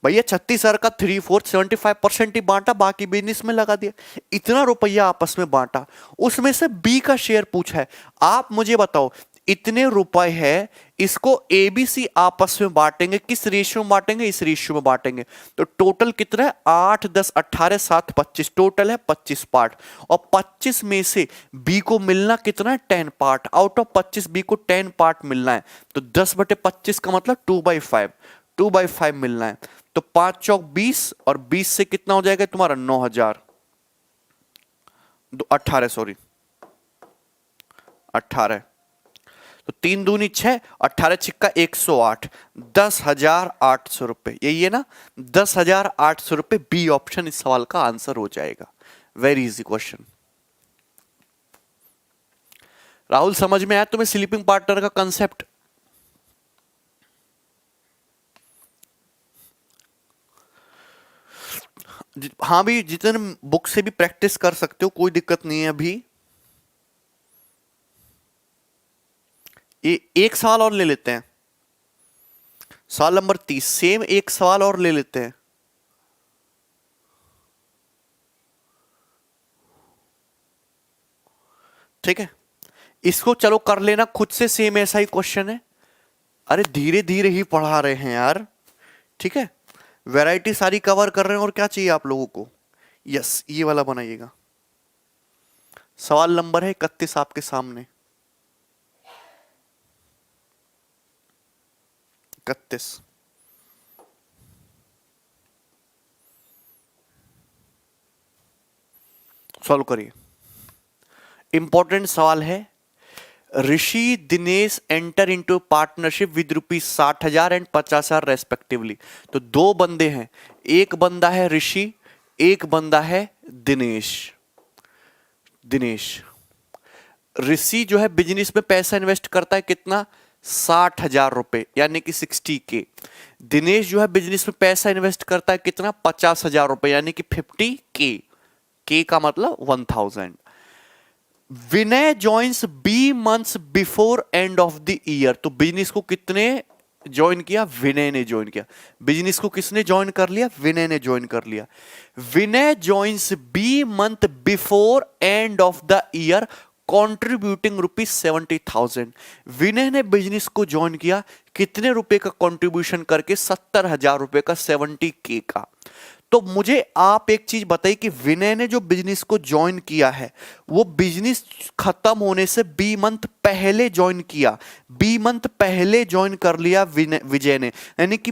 भैया। 36,000 का 3/4 75% ही बांटा, बाकी बिजनेस में लगा दिया। इतना रुपया आपस में बांटा, उसमें से बी का शेयर पूछा है। आप मुझे बताओ, इतने रुपए है, इसको एबीसी आपस में बांटेंगे, किस रेशियो में बांटेंगे? इस रेशियो में बांटेंगे। तो टोटल कितना है? 8, 10, 18, 7, 25। टोटल है 25 पार्ट और 25 में से बी को मिलना कितना है? 10 पार्ट। आउट ऑफ 25 बी को 10 पार्ट मिलना है। तो 10/25 का मतलब 2/5, 2/5 मिलना है। तो 5 चौक 20 और 20 से कितना हो जाएगा तुम्हारा? 9,000, 18, सॉरी 18। तो 3 दूनी 6, 18 छिक्का 108, 10,800 रुपए। यही है ना? 10,800 रुपए बी ऑप्शन इस सवाल का आंसर हो जाएगा। Very easy question. राहुल समझ में आया तुम्हें स्लीपिंग पार्टनर का कंसेप्ट? हाँ भी, जितने बुक से भी प्रैक्टिस कर सकते हो, कोई दिक्कत नहीं है। अभी एक सवाल और ले लेते हैं, सवाल नंबर 30। सेम एक सवाल और ले लेते हैं। ठीक है, इसको चलो कर लेना खुद से, सेम ऐसा ही क्वेश्चन है। अरे धीरे धीरे ही पढ़ा रहे हैं यार, ठीक है। वैरायटी सारी कवर कर रहे हैं और क्या चाहिए आप लोगों को? यस, ये वाला बनाइएगा। सवाल नंबर है 31 आपके सामने, 31। सॉल्व करिए। इंपॉर्टेंट सवाल है। Rishi Dinesh enter into partnership with ₹60,000 and 50,000 respectively. तो दो बंदे हैं, एक बंदा है ऋषि, एक बंदा है दिनेश। ऋषि जो है बिजनेस में पैसा इन्वेस्ट करता है कितना, ₹60,000 यानी कि 60K। दिनेश जो है बिजनेस में पैसा इन्वेस्ट करता है कितना, ₹50,000 यानी कि 50K। K का मतलब 1000। Vinay joins B months before end of the year. तो बिजनेस को कितने ज्वाइन किया, विनय ने ज्वाइन किया। बिजनेस को किसने ज्वाइन कर लिया, विनय ने ज्वाइन कर लिया। Vinay joins B month before end of the year contributing ₹70,000। Vinay ने बिजनेस को ज्वाइन किया कितने रुपए का कॉन्ट्रीब्यूशन करके, ₹70,000 का, 70K का। तो मुझे आप एक चीज बताइए कि विनय ने जो बिजनेस को ज्वाइन किया है वो बिजनेस खत्म होने से बी मंथ पहले ज्वाइन किया, बी मंथ पहले ज्वाइन कर लिया विजय ने, यानी कि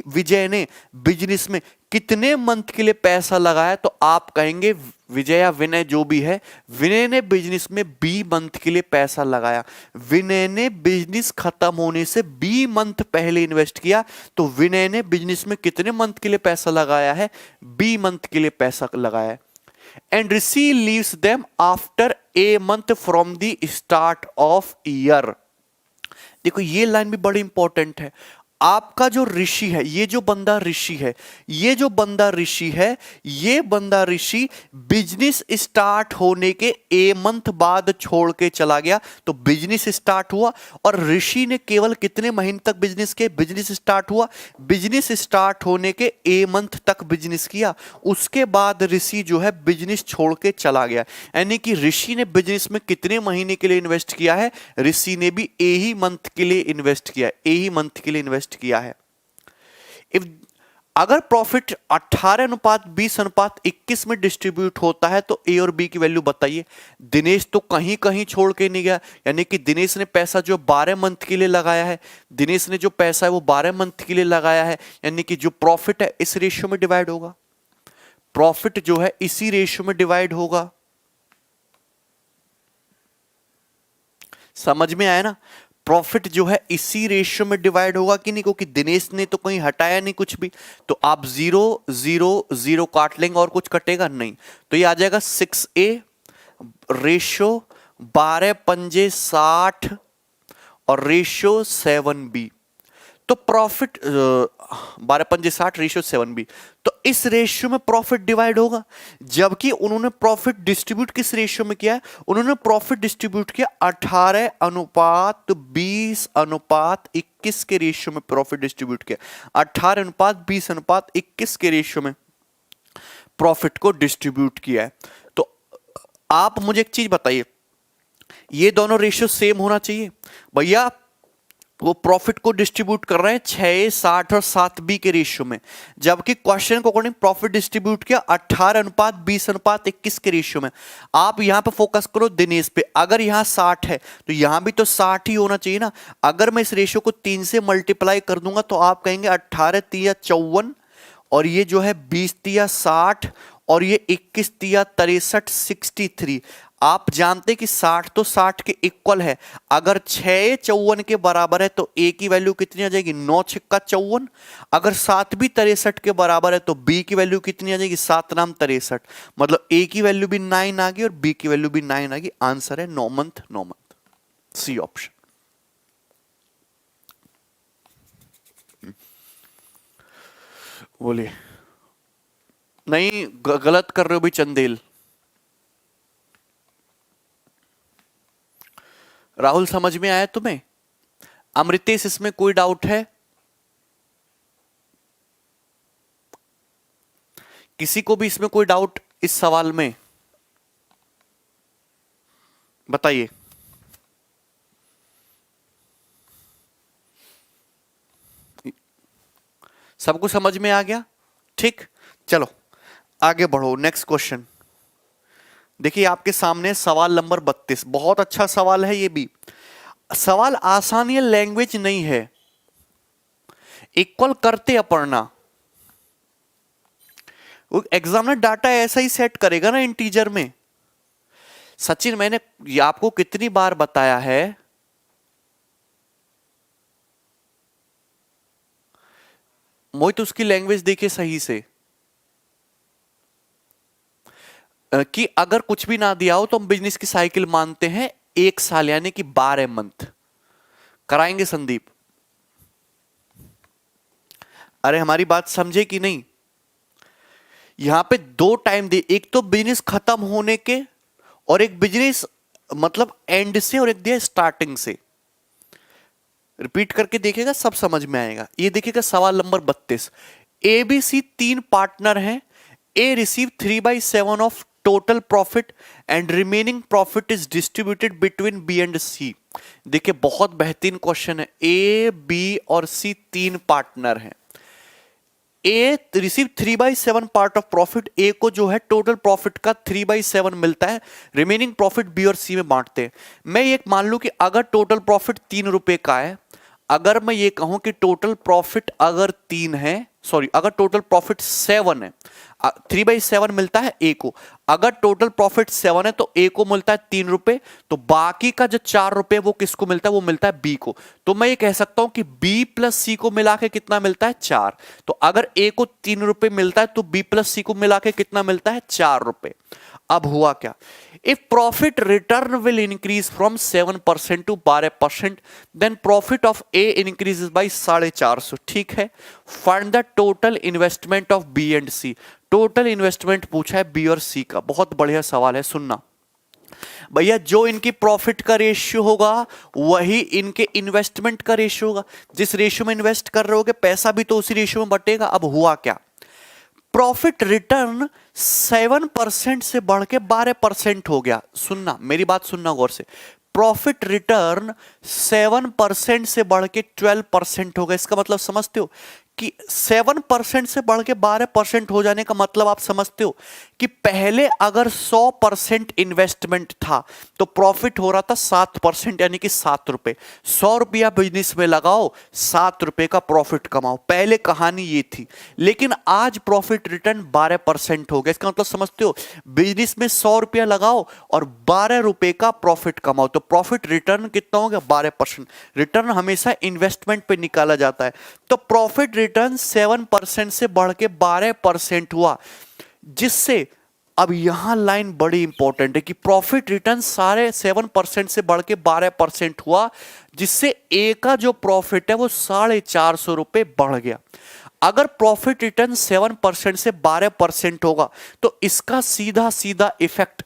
विजय ने बिजनेस में कितने मंथ के लिए पैसा लगाया। तो आप कहेंगे विजय या विनय जो भी है, विनय ने बिजनेस में बी मंथ के लिए पैसा लगाया। विनय ने बिजनेस खत्म होने से बी मंथ पहले इन्वेस्ट किया। तो विनय ने बिजनेस में कितने मंथ के लिए पैसा लगाया है, बी मंथ के लिए पैसा लगाया है। And Rishi leaves them after a month from the start of year. देखो ये लाइन भी बड़ी इंपॉर्टेंट है। आपका जो ऋषि है, ये जो बंदा ऋषि है, ये बंदा ऋषि बिजनेस स्टार्ट होने के ए मंथ बाद छोड़ के चला गया। तो बिजनेस स्टार्ट हुआ और ऋषि ने केवल कितने महीने तक बिजनेस के, बिजनेस स्टार्ट हुआ, बिजनेस स्टार्ट होने के ए मंथ तक बिजनेस किया। उसके बाद ऋषि जो है बिजनेस छोड़ के चला गया। यानी कि ऋषि ने बिजनेस में कितने महीने के लिए इन्वेस्ट किया है, ऋषि ने भी ए ही मंथ के लिए इन्वेस्ट किया है, ए ही मंथ के लिए इन्वेस्ट किया है। इफ अगर प्रॉफिट 18:20:21 में डिस्ट्रीब्यूट होता है तो ए और बी की वैल्यू बताइए। दिनेश तो कहीं कहीं छोड़ के नहीं गया, यानी कि दिनेश ने पैसा जो 12 मंथ के लिए लगाया है, दिनेश ने जो पैसा है वो 12 मंथ के लिए लगाया है, यानी कि जो प्रॉफिट है इस रेशियो में डिवाइड होगा। प्रॉफिट जो है इसी रेशियो में डिवाइड होगा। समझ में आया ना, प्रॉफिट जो है इसी रेशियो में डिवाइड होगा कि नहीं, क्योंकि दिनेश ने तो कहीं हटाया नहीं कुछ भी। तो आप 0 0 0 काट लेंगे और कुछ कटेगा नहीं। तो ये आ जाएगा 6A रेशियो 12 पंजे 60 और रेशियो 7B। तो प्रॉफिट 12 पंजे 60 रेशियो 7B। तो इस रेशियो में प्रॉफिट डिवाइड होगा। जबकि उन्होंने प्रॉफिट डिस्ट्रीब्यूट किस रेशियो में किया है, उन्होंने प्रॉफिट डिस्ट्रीब्यूट किया 18:20:21 के रेशियो में प्रॉफिट डिस्ट्रीब्यूट किया। 18:20:21 के रेशियो में प्रॉफिट को डिस्ट्रीब्यूट किया है। तो आप मुझे एक चीज बताइए, ये दोनों रेशियो सेम होना चाहिए भैया। वो प्रॉफिट को डिस्ट्रीब्यूट कर रहे हैं 6, 60 और 7B के रेशियो में, जबकि क्वेश्चन को अकॉर्डिंग प्रॉफिट डिस्ट्रीब्यूट किया 18:20:21 के रेशियो में। आप यहां पे फोकस करो दिनेश पे। अगर यहां 60 है तो यहां भी तो 60 ही होना चाहिए ना। अगर मैं इस रेशियो को 3 से मल्टीप्लाई कर दूंगा तो आप कहेंगे 18 × 54 और ये जो है 20 × 60 और ये 21 × 63 63। आप जानते कि 60 तो 60 के इक्वल है। अगर 6 54 के बराबर है तो ए की वैल्यू कितनी आ जाएगी, 9 6 54। अगर 7 भी 63 के बराबर है तो बी की वैल्यू कितनी आ जाएगी, 7 नाम 63। मतलब ए की वैल्यू भी 9 आ गई और बी की वैल्यू भी 9 आ गई। आंसर है 9 मंथ 9 मंथ, सी ऑप्शन। बोलिए। नहीं गलत कर रहे हो भी चंदेल। राहुल समझ में आया तुम्हें? अमृतेश इसमें कोई डाउट है? किसी को भी इसमें कोई डाउट इस सवाल में बताइए। सबको समझ में आ गया? ठीक, चलो आगे बढ़ो। नेक्स्ट क्वेश्चन देखिए आपके सामने सवाल नंबर 32। बहुत अच्छा सवाल है ये भी। सवाल आसान है, लैंग्वेज नहीं है। इक्वल करते अपर्णा, एग्जामिनर डाटा ऐसा ही सेट करेगा ना इंटीजर में। सचिन मैंने ये आपको कितनी बार बताया है, मोहित उसकी लैंग्वेज देखिए सही से, कि अगर कुछ भी ना दिया हो तो हम बिजनेस की साइकिल मानते हैं 1 साल यानी कि 12 मंथ। कराएंगे संदीप? अरे हमारी बात समझे कि नहीं? यहां पे 2 टाइम दे, एक तो बिजनेस खत्म होने के और एक बिजनेस मतलब एंड से, और एक दिया स्टार्टिंग से। रिपीट करके देखिएगा सब समझ में आएगा। ये देखिएगा सवाल नंबर 32। एबीसी 3 पार्टनर हैं। A receive 3/7 of total profit and remaining profit is distributed between B and C. देखिए बहुत बेहतरीन क्वेश्चन है। ए बी और सी 3 पार्टनर हैं। A receive 3/7 part of profit. A को जो है टोटल प्रॉफिट का 3/7 मिलता है, रिमेनिंग प्रॉफिट बी और सी में बांटते हैं। मैं ये मान लूं कि अगर टोटल प्रॉफिट 3 रुपए का है, अगर मैं ये कहूं कि टोटल प्रॉफिट अगर 3 है, सॉरी अगर टोटल प्रॉफिट 7 है, 3/7 मिलता है ए को। अगर टोटल प्रॉफिट 7 है तो ए को मिलता है 3 रुपए, तो बाकी का जो 4 रुपए वो किसको मिलता है? वो मिलता है बी को। तो मैं ये कह सकता हूं कि बी प्लस सी को मिला के कितना मिलता है? 4। तो अगर ए को 3 रुपए मिलता है तो बी प्लस सी को मिला के कितना मिलता है? 4 रुपए। अब हुआ क्या? If profit return will increase from 7% to 12%, then profit of A increases by 450। ठीक है, find the total investment of B and C. Total investment पूछा है बी और सी का। बहुत बढ़िया सवाल है, सुनना भैया। जो इनकी प्रॉफिट का रेशियो होगा वही इनके इन्वेस्टमेंट का रेशियो होगा। जिस रेशियो में इन्वेस्ट कर रहे होगे पैसा भी तो उसी रेशियो में बटेगा। अब हुआ क्या? प्रॉफिट रिटर्न 7% से बढ़ के 12% हो गया। सुनना, मेरी बात सुनना गौर से। प्रॉफिट रिटर्न 7% से बढ़ के 12% हो गया। इसका मतलब समझते हो कि 7% से बढ़ के 12% हो जाने का मतलब आप समझते हो कि पहले अगर 100% इन्वेस्टमेंट था तो प्रॉफिट हो रहा था 7%, यानी कि 7 रुपए। 100 रुपया बिजनेस में लगाओ, 7 रुपए का प्रॉफिट कमाओ। पहले कहानी ये थी, लेकिन आज प्रॉफिट रिटर्न 12% हो गया। इसका मतलब समझते हो, बिजनेस में 100 रुपया लगाओ और 12 रुपए का प्रॉफिट कमाओ, तो प्रॉफिट रिटर्न कितना हो गया? 12%। रिटर्न हमेशा इन्वेस्टमेंट पे निकाला जाता है। तो प्रॉफिट रिटर्न 7% से बढ़ के 12% हुआ, जिससे अब यहां लाइन बड़ी इंपॉर्टेंट है कि प्रॉफिट रिटर्न सारे 7% से बढ़ के 12% हुआ, जिससे ए का जो प्रॉफिट है वो 450 रुपए बढ़ गया। अगर प्रॉफिट रिटर्न 7% से 12% होगा तो इसका सीधा सीधा इफेक्ट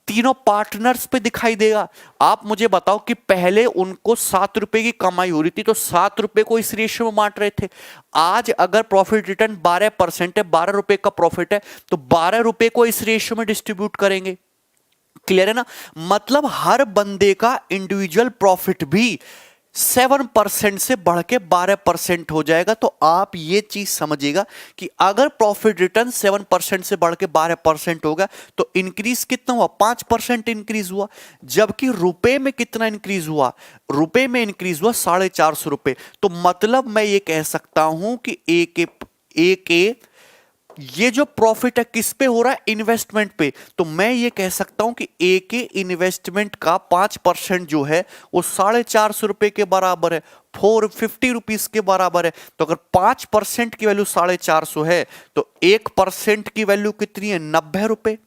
तीनों पार्टनर्स पे दिखाई देगा। आप मुझे बताओ कि पहले उनको 7 रुपए की कमाई हो रही थी तो 7 रुपए को इस रेशियो में बांट रहे थे। आज अगर प्रॉफिट रिटर्न 12% है, 12 रुपए का प्रॉफिट है, तो 12 रुपए को इस रेशियो में डिस्ट्रीब्यूट करेंगे। क्लियर है ना? मतलब हर बंदे का इंडिविजुअल प्रॉफिट भी 7% से बढ़ के 12% हो जाएगा। तो आप ये चीज समझिएगा कि अगर प्रॉफिट रिटर्न 7% से बढ़ के 12% होगा तो इंक्रीज कितना हुआ? 5% इंक्रीज हुआ। जबकि रुपए में कितना इंक्रीज हुआ? रुपए में इंक्रीज हुआ 450 रुपए। तो मतलब मैं ये कह सकता हूं कि एक ये जो प्रॉफिट है किस पे हो रहा है? इन्वेस्टमेंट पे। तो मैं ये कह सकता हूं कि ए के इन्वेस्टमेंट का 5% जो है वो 450 रुपए के बराबर है, 450 रुपीज के बराबर है। तो अगर 5% की वैल्यू 450 है तो 1% की वैल्यू कितनी है? 90 रुपए।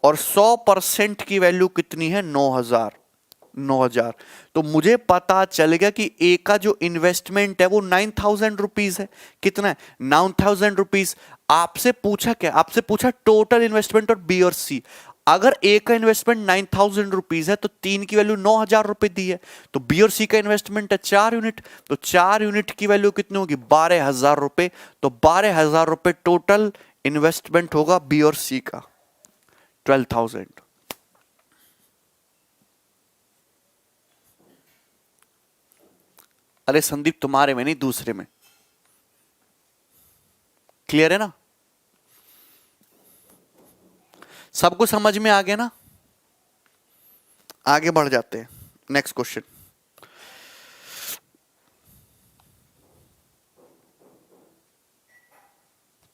और 100% की वैल्यू कितनी है? 9,000। तो मुझे पता चल गया कि ए का जो इन्वेस्टमेंट है वो 9,000 रुपीज है। कितना है? 9,000 रुपीज। आपसे पूछा क्या? आपसे पूछा टोटल इन्वेस्टमेंट और बी और सी। अगर ए का इन्वेस्टमेंट 9,000 रुपीज है तो 3 की वैल्यू 9,000 रुपए दी है। तो बी और सी का इन्वेस्टमेंट है 4 यूनिट, तो 4 यूनिट की वैल्यू कितनी होगी? 12,000 रुपए। तो 12,000 रुपए टोटल इन्वेस्टमेंट होगा बी और सी का, 12,000। अरे संदीप तुम्हारे में नहीं, दूसरे में। क्लियर है ना? सबको समझ में आ गया ना? आगे बढ़ जाते हैं, नेक्स्ट क्वेश्चन।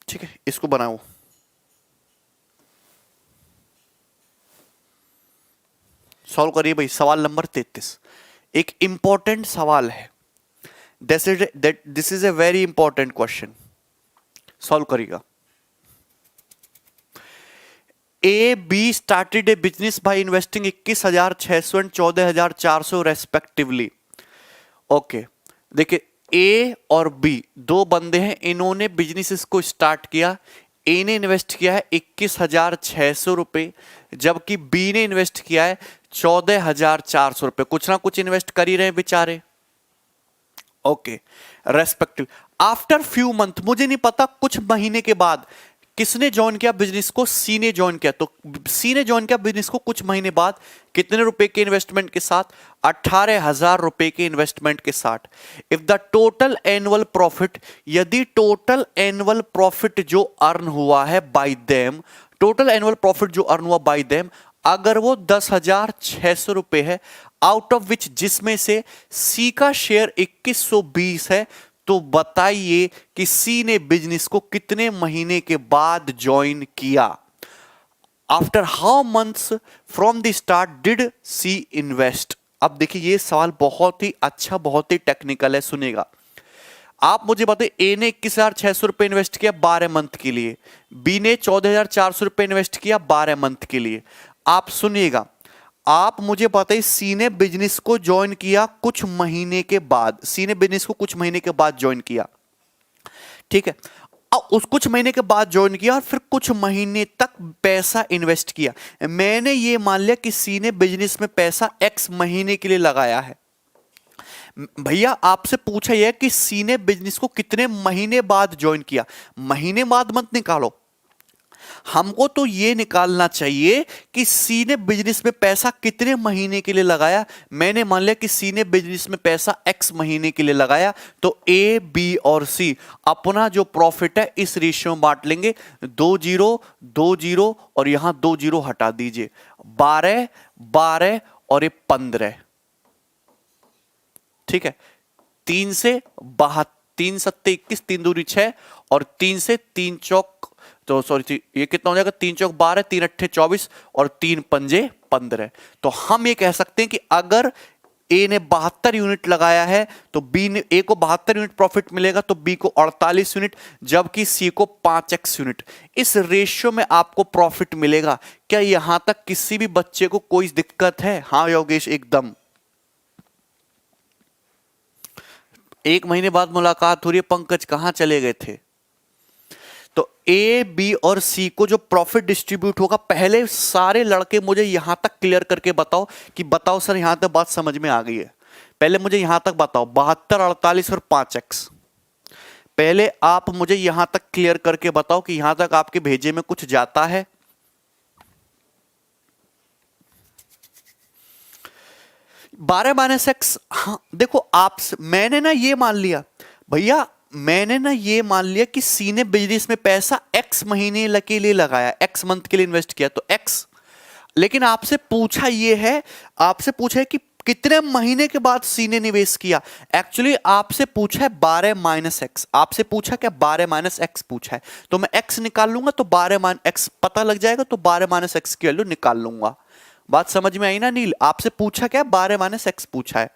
ठीक है, इसको बनाओ। सॉल्व करिए भाई। सवाल नंबर 33 एक इंपॉर्टेंट सवाल है। This is a very important question, solve करिएगा। A B started a business by investing 21,600 and 14,400 respectively. Okay, देखिए ए और बी दो बंदे हैं, इन्होंने बिजनेस को स्टार्ट किया। ए ने इन्वेस्ट किया है 21,600 रुपए, जबकि बी ने इन्वेस्ट किया है 14,400 रुपए। कुछ ना कुछ इन्वेस्ट कर ही रहे हैं बेचारे। Okay, respective after few month, मुझे नहीं पता कुछ महीने के बाद किसने ज्वाइन किया बिजनेस को, सी ने ज्वाइन किया। तो सी ने ज्वाइन किया बिजनेस को कुछ महीने बाद, कितने रुपए के इन्वेस्टमेंट के साथ? 18,000 रुपए के इन्वेस्टमेंट के साथ। If the total annual profit, यदि टोटल एनुअल प्रॉफिट जो अर्न हुआ है bye them, total annual profit जो अर्न हुआ बाय देम, अगर वो 10,600 रुपए है, आउट ऑफ विच जिसमें से सी का शेयर 2120 है, तो बताइए कि सी ने बिजनेस को कितने महीने के बाद ज्वाइन किया? After how months from the start did C invest? अब देखिए ये सवाल बहुत ही अच्छा, बहुत ही टेक्निकल है, सुनेगा। आप मुझे बताइए, ए ने 21,600 रुपए इन्वेस्ट किया 12 मंथ के लिए, बी ने 14,400 रुपए इन्वेस्ट किया 12 मंथ के लिए। आप सुनिएगा, आप मुझे बताइए सी ने बिजनेस को ज्वाइन किया कुछ महीने के बाद, सी ने बिजनेस को कुछ महीने के बाद ज्वाइन किया, ठीक है। अब उस कुछ महीने के बाद ज्वाइन किया और फिर कुछ महीने तक पैसा इन्वेस्ट किया। मैंने ये मान लिया कि सी ने बिजनेस में पैसा x महीने के लिए लगाया है। भैया आपसे पूछा यह कि सी ने बिजनेस को कितने महीने बाद ज्वाइन किया, महीने बाद मत निकालो, हमको तो ये निकालना चाहिए कि सी ने बिजनेस में पैसा कितने महीने के लिए लगाया। मैंने मान लिया कि सी ने बिजनेस में पैसा x महीने के लिए लगाया, तो ए बी और सी अपना जो प्रॉफिट है इस रेशियो में बांट लेंगे। 2 0 और यहां 2 0 हटा दीजिए, 12 12 और ये 15, ठीक है। 3 से 72, 3 सत्ते 21, 3 दूरी 6 और 3 से 3 चौक, तो सॉरी ये कितना हो जाएगा, 3 चौक 12, 3 अट्ठे 24 और 3 पंजे 15। तो हम ये कह सकते हैं कि अगर ए ने 72 यूनिट लगाया है तो बी ने, ए को 72 यूनिट प्रॉफिट मिलेगा तो बी को 48 यूनिट, जबकि सी को 5x यूनिट। इस रेशियो में आपको प्रॉफिट मिलेगा। क्या यहां तक किसी भी बच्चे को कोई दिक्कत है? हाँ योगेश, एकदम। एक महीने बाद मुलाकात हो रही है, पंकज कहां चले गए थे? तो ए बी और सी को जो प्रॉफिट डिस्ट्रीब्यूट होगा, पहले सारे लड़के मुझे यहां तक क्लियर करके बताओ कि बताओ सर यहां तक बात समझ में आ गई है। पहले मुझे यहां तक बताओ, 72, 48 और 5x। पहले आप मुझे यहां तक क्लियर करके बताओ कि यहां तक आपके भेजे में कुछ जाता है? 12 - x। हाँ देखो, आप मैंने ना ये मान लिया भैया, मैंने ना ये मान लिया कि सी ने बिजनेस में पैसा x महीने के लिए लगाया, x मंथ के लिए इन्वेस्ट किया, तो x। लेकिन आपसे पूछा ये है, आपसे पूछा है कि कितने महीने के बाद सी ने निवेश किया। एक्चुअली आपसे पूछा है 12 - x, आपसे पूछा क्या 12 - x पूछा है, तो मैं x निकाल लूंगा, तो 12 - x पता लग जाएगा, तो 12 - x की वैल्यू निकाल लूंगा। बात समझ में आई ना नील? आपसे पूछा क्या 12 - x पूछा है।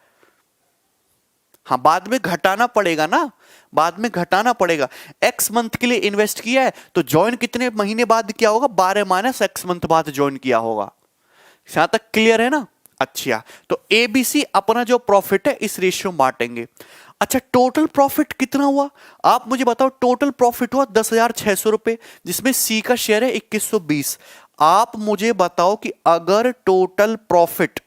हाँ, बाद में घटाना पड़ेगा ना, बाद में घटाना पड़ेगा। x मंथ के लिए इन्वेस्ट किया है तो ज्वाइन कितने महीने बाद किया होगा? 12 - x मंथ बाद ज्वाइन किया होगा। यहां तक क्लियर है ना? अच्छा, तो एबीसी अपना जो प्रॉफिट है इस रेशियो में बांटेंगे। अच्छा, टोटल प्रॉफिट कितना हुआ आप मुझे बताओ? टोटल प्रॉफिट हुआ 10,600 रुपए, जिसमें सी का शेयर है 2120। आप मुझे बताओ कि अगर टोटल प्रॉफिट,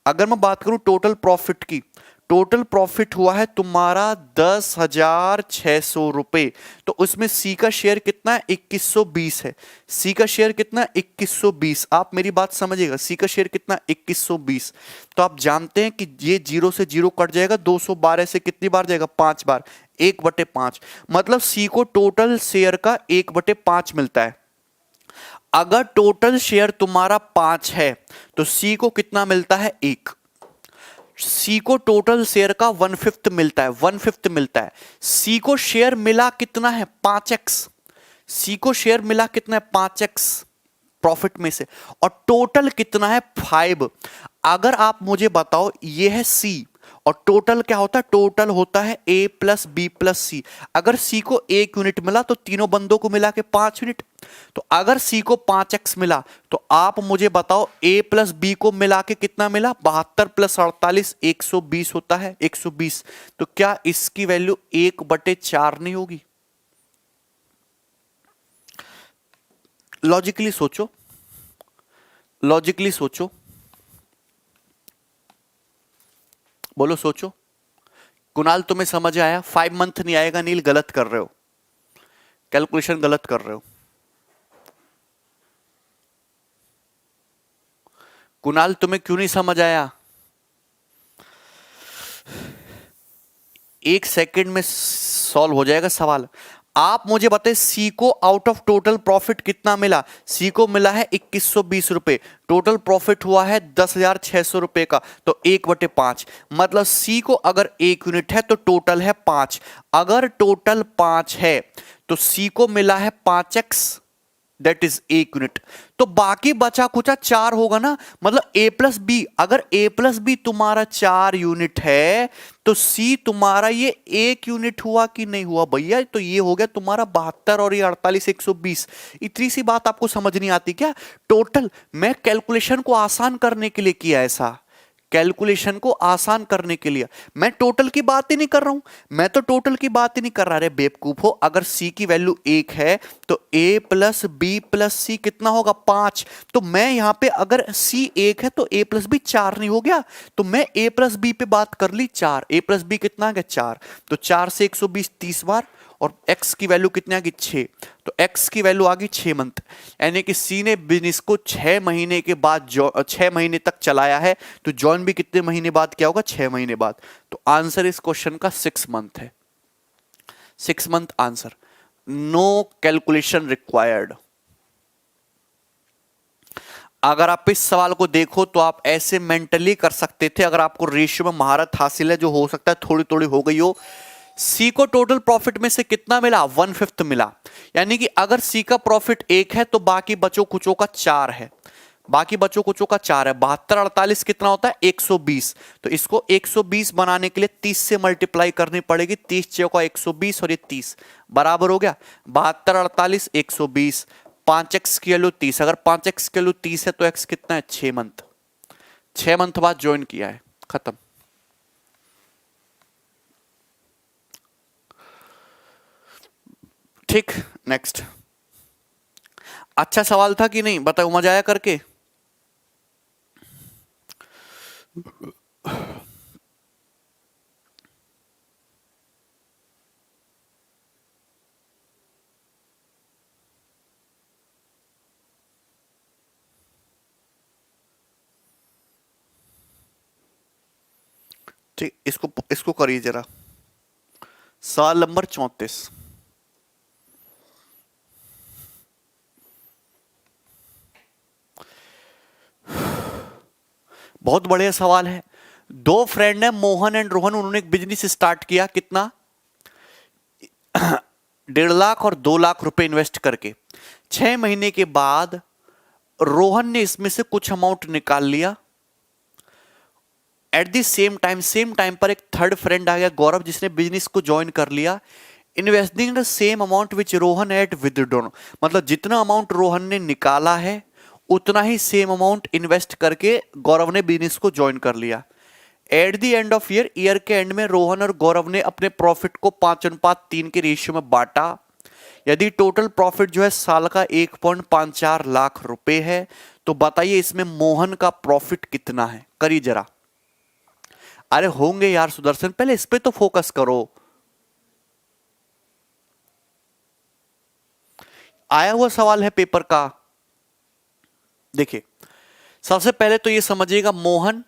अगर मैं बात करूं टोटल प्रॉफिट की, टोटल प्रॉफिट हुआ है तुम्हारा 10,600 रुपए, तो उसमें सी का शेयर कितना है? 2120 है। सी का शेयर कितना? 2120। आप मेरी बात समझिएगा, सी का शेयर कितना? 2120। तो आप जानते हैं कि ये 0 से 0 कट जाएगा, 212 से कितनी बार जाएगा? 5 बार, 1/5। मतलब सी को टोटल शेयर का 1/5 मिलता है। अगर टोटल शेयर तुम्हारा 5 है तो सी को कितना मिलता है? 1। सी को टोटल शेयर का 1/5 मिलता है, 1/5 मिलता है। सी को शेयर मिला कितना है? 5x। सी को शेयर मिला कितना है? 5x प्रॉफिट में से, और टोटल कितना है? 5। अगर आप मुझे बताओ ये है सी और टोटल क्या होता है, टोटल होता है ए प्लस बी प्लस सी। अगर सी को 1 यूनिट मिला तो तीनों बंदों को मिला के 5 यूनिट। तो अगर सी को 5x मिला तो आप मुझे बताओ ए प्लस बी को मिला के कितना मिला, 72 प्लस 48 120 होता है, 120। तो क्या इसकी वैल्यू 1/4 नहीं होगी? लॉजिकली सोचो, लॉजिकली सोचो, बोलो सोचो। कुणाल तुम्हें समझ आया? 5 मंथ नहीं आएगा नील, गलत कर रहे हो, कैलकुलेशन गलत कर रहे हो। कुणाल तुम्हें क्यों नहीं समझ आया? 1 सेकंड में सॉल्व हो जाएगा सवाल। आप मुझे बताइए सी को आउट ऑफ टोटल प्रॉफिट कितना मिला? सी को मिला है 2120 रुपए, टोटल प्रॉफिट हुआ है 10,600 रुपए का, तो 1/5। मतलब सी को अगर 1 यूनिट है तो टोटल है 5। अगर टोटल 5 है तो सी को मिला है 5x, दैट इज 1 यूनिट। तो बाकी बचा कुचा 4 होगा ना। मतलब ए प्लस बी, अगर ए प्लस बी तुम्हारा 4 यूनिट है तो सी तुम्हारा ये 1 यूनिट हुआ कि नहीं हुआ भैया? तो ये हो गया तुम्हारा 72 और ये 48 120। इतनी सी बात आपको समझ नहीं आती क्या? टोटल मैं कैलकुलेशन को आसान करने के लिए किया ऐसा, कैलकुलेशन को आसान करने के लिए। मैं टोटल की बात ही नहीं कर रहा हूं, मैं तो टोटल की बात ही नहीं कर रहा। रे बेवकूफ हो, अगर सी की वैल्यू 1 है तो ए प्लस बी प्लस सी कितना होगा? 5। तो मैं यहां पे अगर सी 1 है तो ए प्लस बी 4 नहीं हो गया? तो मैं ए प्लस बी पे बात कर ली 4, ए प्लस बी कितना आ गया 4। तो 4 से 120 30 बार, और x की वैल्यू कितनी आ गई 6। तो x की वैल्यू आ गई 6 मंथ। यानी कि सी ने बिजनेस को 6 महीने के बाद 6 महीने तक चलाया है, तो जॉन भी कितने महीने बाद क्या होगा? 6 महीने बाद। तो आंसर इस क्वेश्चन का 6 मंथ है, 6 month answer. No calculation required. अगर आप इस सवाल को देखो तो आप ऐसे मेंटली कर सकते थे, अगर आपको रेशियो में महारत हासिल है, जो हो सकता है थोड़ी थोड़ी हो गई हो। सी को टोटल प्रॉफिट में से कितना मिला? 1/5 मिला। यानी कि अगर सी का प्रॉफिट 1 है तो बाकी बचो कुचों का 4 है, बाकी बचो कुचों का 4 है। 72 48 कितना होता है? 120। तो इसको 120 बनाने के लिए 30 से मल्टीप्लाई करनी पड़ेगी। 30 चौका 120 और ये 30 बराबर हो गया 72 48 120। 5x की वैल्यू 30, अगर 5x की वैल्यू 30 है तो x कितना है? 6 मंथ। 6 मंथ बाद ज्वाइन किया है, खत्म। ठीक, नेक्स्ट। अच्छा सवाल था कि नहीं बताओ, मजा आया करके? ठीक, इसको इसको करिए जरा। सवाल नंबर 34। बहुत बढ़िया सवाल है। दो फ्रेंड है मोहन एंड रोहन, उन्होंने एक बिजनेस स्टार्ट किया। कितना? 1.5 लाख और 2 लाख रुपए इन्वेस्ट करके। 6 महीने के बाद रोहन ने इसमें से कुछ अमाउंट निकाल लिया। एट द सेम टाइम पर एक थर्ड फ्रेंड आ गया गौरव, जिसने बिजनेस को ज्वाइन कर लिया। Investing the same amount which Rohan had withdrawn, मतलब जितना अमाउंट रोहन ने निकाला है उतना ही सेम अमाउंट इन्वेस्ट करके गौरव ने बिजनेस को ज्वाइन कर लिया। At the end of year के एंड में रोहन और गौरव ने अपने प्रॉफिट को 5:3 के रेशियो में बांटा। यदि टोटल प्रॉफिट जो है साल का 1.54 लाख रुपए है, तो बताइए इसमें मोहन का प्रॉफिट कितना है? करिए जरा। अरे होंगे यार सुदर्शन, पहले इस पे तो फोकस करो। आया हुआ सवाल है पेपर का। देखिए सबसे पहले तो ये समझिएगा मोहन,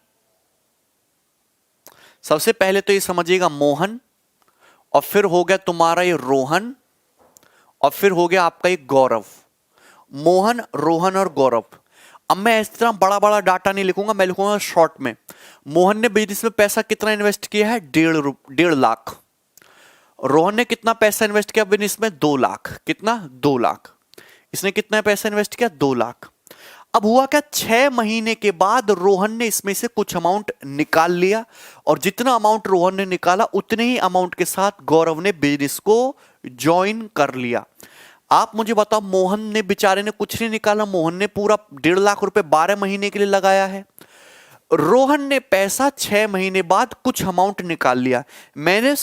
सबसे पहले तो ये समझिएगा मोहन, और फिर हो गया तुम्हारा ये रोहन, और फिर हो गया आपका ये गौरव। मोहन, रोहन और गौरव। अब मैं इस तरह बड़ा बड़ा डाटा नहीं लिखूंगा, मैं लिखूंगा शॉर्ट में। मोहन ने बिजनेस में पैसा कितना इन्वेस्ट किया है? 1.5 लाख। रोहन ने कितना पैसा इन्वेस्ट किया बिजनेस में? 2 लाख। कितना? 2 लाख। इसने कितना पैसा इन्वेस्ट किया? 2 लाख। अब हुआ क्या, 6 महीने के बाद रोहन ने इसमें से कुछ अमाउंट निकाल लिया, और जितना अमाउंट रोहन ने निकाला उतने ही अमाउंट के साथ गौरव ने बिजनेस को ज्वाइन कर लिया। आप मुझे बताओ, मोहन ने बेचारे ने कुछ नहीं निकाला, मोहन ने पूरा 1.5 लाख रुपए 12 महीने के लिए लगाया है। रोहन ने पैसा 6 महीने बाद कुछ अमाउंट निकाल लिया। मैं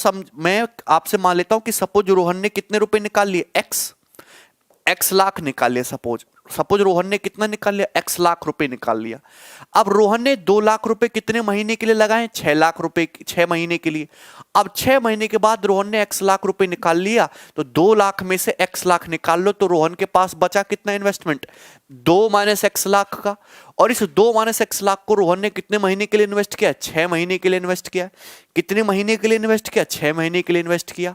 आपसे मान लेता हूं कि सपोज रोहन ने कितने रुपए निकाल लिए, एक्स लाख निकाल लिया। सपोज रोहन ने कितना निकाल लिया, एक्स लाख रुपए निकाल लिया। अब रोहन ने 2 लाख रुपए कितने महीने के लिए लगाए, 6 लाख रुपए 6 महीने के लिए। अब 6 महीने के बाद रोहन ने एक्स लाख रुपए निकाल लिया, तो 2 लाख में से एक्स लाख निकाल लो, तो रोहन के पास बचा कितना इन्वेस्टमेंट, 2 माइनस एक्स लाख का। और इस 2 माइनस एक्स लाख को रोहन ने कितने महीने के लिए इन्वेस्ट किया, 6 महीने के लिए इन्वेस्ट किया। कितने महीने के लिए इन्वेस्ट किया, 6 महीने के लिए इन्वेस्ट किया।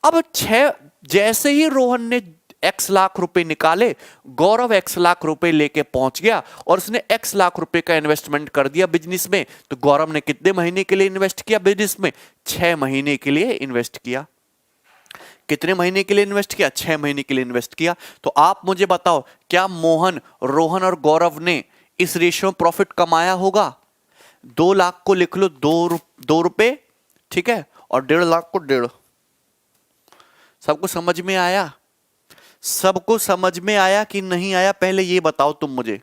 अब जैसे ही रोहन ने एक्स लाख रुपए निकाले, गौरव एक्स लाख रुपए लेके पहुंच गया और उसने एक्स लाख रुपए का इन्वेस्टमेंट कर दिया बिजनेस में। तो गौरव ने कितने महीने के लिए इन्वेस्ट किया बिजनेस में, 6 महीने के लिए इन्वेस्ट किया। कितने महीने के लिए इन्वेस्ट किया, 6 महीने के लिए इन्वेस्ट किया। तो आप मुझे बताओ, क्या मोहन, रोहन और गौरव ने इस रेशियो में प्रॉफिट कमाया होगा? 2 लाख को लिख लो 2 रुपए, ठीक है, और 1.5 लाख को 1.5। सबको समझ में आया? सबको समझ में आया कि नहीं आया, पहले ये बताओ तुम मुझे।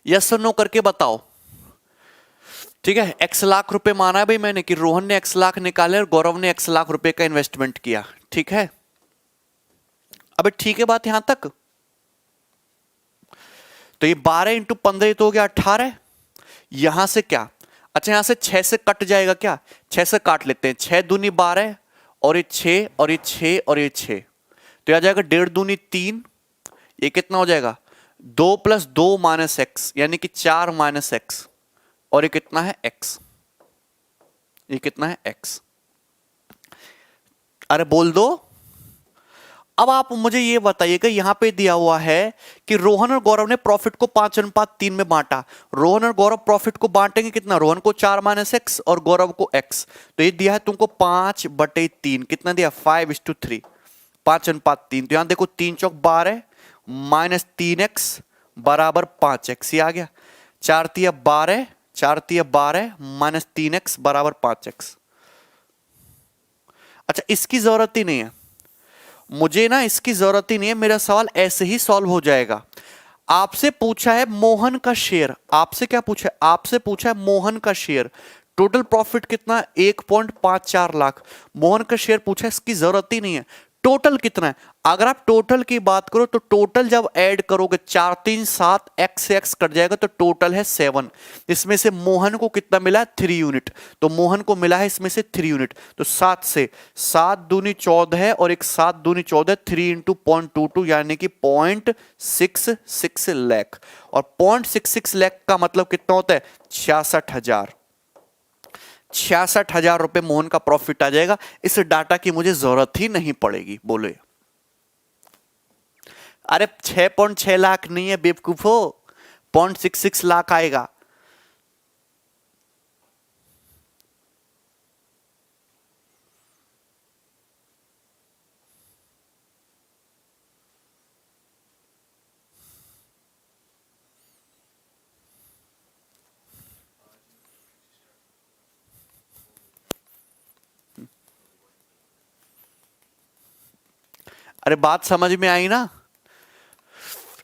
यस और नो करके बताओ, ठीक है। एक्स लाख रुपए माना है भाई मैंने कि रोहन ने एक्स लाख निकाले और गौरव ने एक्स लाख रुपए का इन्वेस्टमेंट किया, ठीक है। अब ठीक है बात यहां तक? तो ये 12 इंटू 15 तो हो गया 18। यहां से क्या, अच्छा यहां से 6 से कट जाएगा क्या, 6 से काट लेते हैं, 6 दूनी 12 और ये 6 और ये 6 और ये 6, तो आ जाएगा 1.5 दूनी 3। ये कितना हो जाएगा, 2 + 2 माइनस एक्स, यानी कि 4 माइनस एक्स। और ये कितना है, एक्स। ये कितना है, एक्स। अरे बोल दो। अब आप मुझे ये बताइएगा, यहां पे दिया हुआ है कि रोहन और गौरव ने प्रॉफिट को 5:3 में बांटा। रोहन और गौरव प्रॉफिट को बांटेंगे कितना, रोहन को 4 माइनस एक्स और गौरव को एक्स। तो ये दिया है तुमको 5/3, कितना दिया, 5:3, 5:3। तो यहां देखो 3 चौक 12 माइनस 3x बराबर 5x, ये आ गया। 4 तिया 12, 4 तिया 12 माइनस 3x बराबर 5x। अच्छा इसकी जरूरत ही नहीं है मुझे ना, इसकी जरूरत ही नहीं है, मेरा सवाल ऐसे ही सॉल्व हो जाएगा। आपसे पूछा है मोहन का शेयर, आपसे क्या पूछा है, आपसे पूछा है मोहन का शेयर। टोटल प्रॉफिट कितना, 1.54 लाख। मोहन का शेयर पूछा है, इसकी जरूरत ही नहीं है। टोटल कितना है, अगर आप टोटल की बात करो तो टोटल जब ऐड करोगे 4 3 7 एक्स से एक्स कट जाएगा तो टोटल है 7। इसमें से मोहन को कितना मिला, 3 यूनिट। तो मोहन को मिला है इसमें से 3 यूनिट। तो 7 से 7 दूनी 14 है और एक 7 दूनी 14, 3 × 0.22 यानी कि 0.66 लाख। और 0.66 लाख का मतलब कितना होता है, 66,000। 66,000 रुपए मोहन का प्रॉफिट आ जाएगा। इस डाटा की मुझे जरूरत ही नहीं पड़ेगी। बोले अरे 6.6 लाख नहीं है बेवकूफो, 0.66 लाख आएगा। अरे बात समझ में आई ना,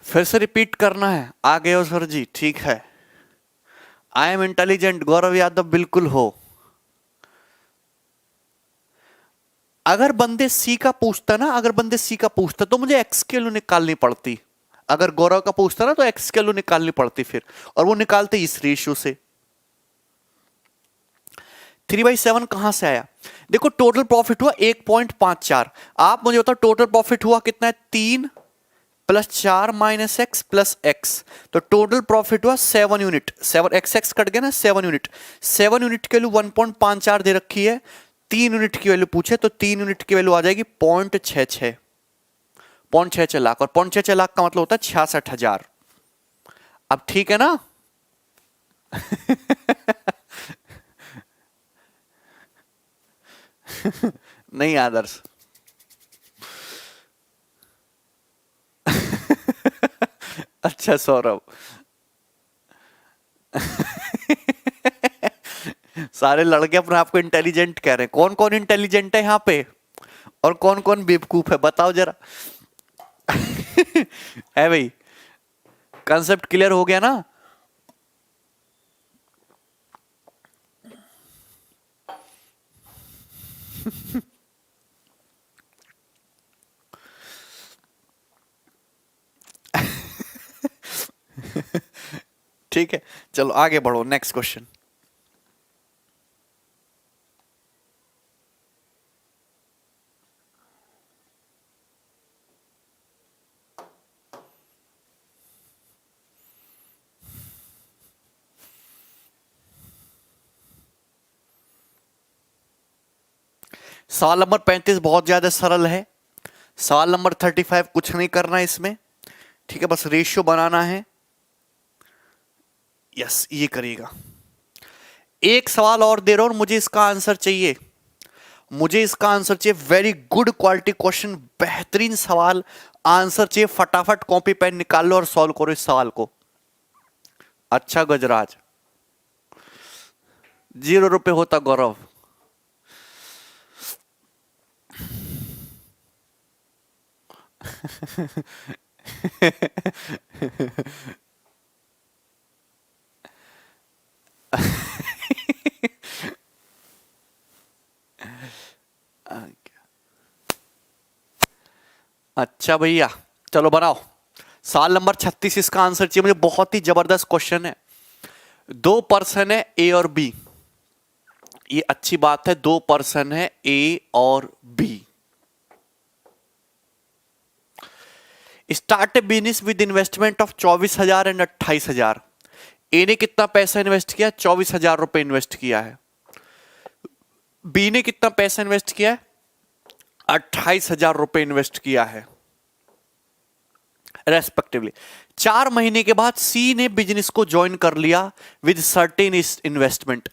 फिर से रिपीट करना है। आ गए हो सर जी, ठीक है। I am intelligent, Gaurav Yadav बिल्कुल हो। अगर बंदे सी का पूछता ना, अगर बंदे सी का पूछता तो मुझे एक्स की वैल्यू निकालनी पड़ती। अगर गौरव का पूछता ना तो एक्स की वैल्यू निकालनी पड़ती फिर, और वो निकालते इस रेशियो से। 3/7 कहां से आया, देखो टोटल प्रॉफिट हुआ 1.54। आप मुझे बताओ टोटल प्रॉफिट हुआ कितना है, 3 + 4 - x + x। तो टोटल प्रॉफिट हुआ 7 यूनिट। 7 x कट गया ना, 7 यूनिट। 7 यूनिट की वैल्यू 1.54 दे रखी है। 3 यूनिट की वैल्यू पूछे तो 3 यूनिट की वैल्यू आ जाएगी 0.66, 0.66 लाख। और 0.66 लाख का मतलब होता है 66,000। अब ठीक है ना? नहीं आदर्श, अच्छा सौरभ। सारे लड़के अपने आप को इंटेलिजेंट कह रहे हैं। कौन कौन इंटेलिजेंट है यहाँ पे और कौन कौन बेवकूफ है, बताओ जरा। है भाई, कंसेप्ट क्लियर हो गया ना। ठीक है, चलो आगे बढ़ो, नेक्स्ट क्वेश्चन। सवाल नंबर 35 बहुत ज्यादा सरल है। सवाल नंबर 35 कुछ नहीं करना है इसमें, ठीक है, बस रेशियो बनाना है। यस, ये करिएगा। एक सवाल और दे रहा हूं और मुझे इसका आंसर चाहिए। मुझे इसका आंसर चाहिए, वेरी गुड क्वालिटी क्वेश्चन, बेहतरीन सवाल, आंसर चाहिए। फटाफट कॉपी पेन निकाल लो और सॉल्व करो इस सवाल को। अच्छा गजराज, 0 रुपए होता गौरव। अच्छा भैया, चलो बनाओ। सवाल नंबर 36, इसका आंसर चाहिए मुझे। बहुत ही जबरदस्त क्वेश्चन है। दो पर्सन है ए और बी, ये अच्छी बात है। दो पर्सन है ए और B. Start a business with investment of 24,000 and 28,000। A ने कितना पैसा इन्वेस्ट किया? 24,000 रुपए इन्वेस्ट किया है। बी ने कितना पैसा इन्वेस्ट किया है? 28,000 रुपए इन्वेस्ट किया है रेस्पेक्टिवली। 4 महीने के बाद सी ने बिजनेस को ज्वाइन कर लिया विद सर्टेन इन्वेस्टमेंट।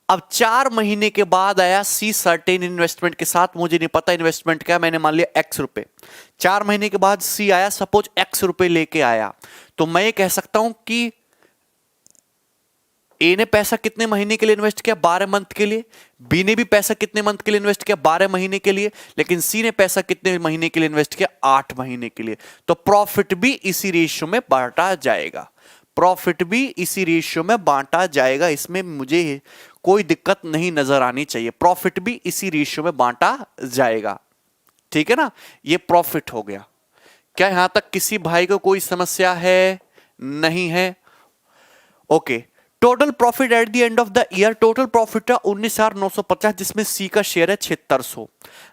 अब 4 महीने के बाद आया सी सर्टेन इन्वेस्टमेंट के साथ। मुझे नहीं पता इन्वेस्टमेंट क्या, मैंने मान लिया एक्स रुपए। 4 महीने के बाद सी आया, सपोज एक्स रुपए लेके आया, तो मैं ये कह सकता हूं कि ए ने पैसा कितने महीने के लिए इन्वेस्ट किया? 12 मंथ के लिए। बी ने भी पैसा कितने मंथ के लिए इन्वेस्ट किया? 12 महीने के लिए। लेकिन सी ने पैसा कितने महीने के लिए इन्वेस्ट किया? 8 महीने के लिए। तो प्रॉफिट भी इसी रेशियो में बांटा जाएगा। प्रॉफिट भी इसी रेशियो में बांटा जाएगा। इसमें मुझे कोई दिक्कत नहीं नजर आनी चाहिए। प्रॉफिट भी इसी रेशियो में बांटा जाएगा, ठीक है ना। ये प्रॉफिट हो गया। क्या यहां तक किसी भाई को कोई समस्या है? नहीं है, okay. Total profit at the end of the year, total profit है 19,950, जिसमें सी का शेयर है 7600।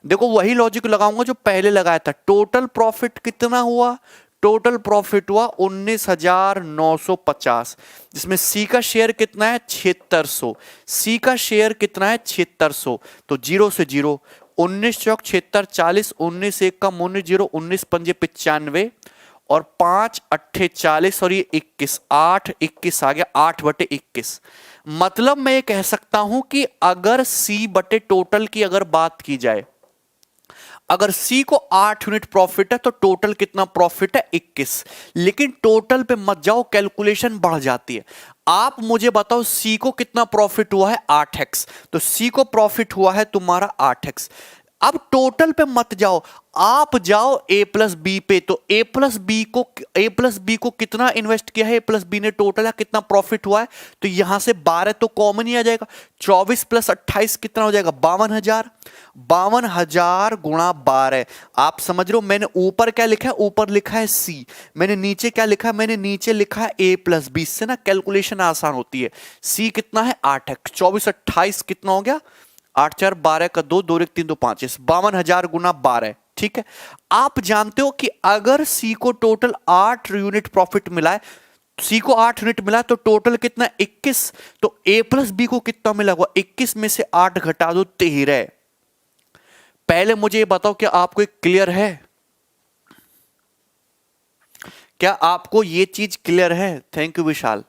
देखो वही लॉजिक लगाऊंगा जो पहले लगाया था। टोटल प्रॉफिट कितना हुआ? टोटल प्रॉफिट हुआ 19,950, जिसमें सी का शेयर कितना है? 7600। सी का शेयर कितना है? 7600। तो 0 से 0, 19 चौक 76, 40, 19 एक कम 19, 0, 19 पंजे 95 और 5 अट्ठे 40 और ये 21, 8 21 आ गया, 8/21। मतलब मैं ये कह सकता हूं कि अगर सी बटे टोटल की अगर बात की जाए, अगर सी को 8 यूनिट प्रॉफिट है तो टोटल कितना प्रॉफिट है? 21। लेकिन टोटल पे मत जाओ, कैलकुलेशन बढ़ जाती है। आप मुझे बताओ सी को कितना प्रॉफिट हुआ है? 8x। तो सी को प्रॉफिट हुआ है तुम्हारा 8x। अब टोटल पे मत जाओ, आप जाओ ए प्लस बी पे। तो ए प्लस बी को कितना इन्वेस्ट किया है? ए प्लस बी ने टोटल है कितना प्रॉफिट हुआ है? तो यहां से 12 तो कॉमन ही आ जाएगा। 24 प्लस 28 कितना हो जाएगा? 52,000। 52,000 गुणा 12। आप समझ रहे हो मैंने ऊपर क्या लिखा है? ऊपर लिखा है सी। मैंने नीचे क्या लिखा है? मैंने नीचे लिखा है ए प्लस बी। इससे ना कैलकुलेशन आसान होती है। सी कितना है? 8x। 24 28 कितना हो गया? 8 4 12 का 2, 2 1 3 2 5, 52,000 गुना 12। ठीक है। आप जानते हो कि अगर सी को टोटल 8 यूनिट प्रॉफिट मिला है, सी को 8 यूनिट मिला तो टोटल कितना? 21। तो ए प्लस बी को कितना मिला हुआ? 21 में से 8 घटा दो 13। पहले मुझे ये बताओ क्या आपको क्लियर है? क्या आपको ये चीज क्लियर है? थैंक यू विशाल।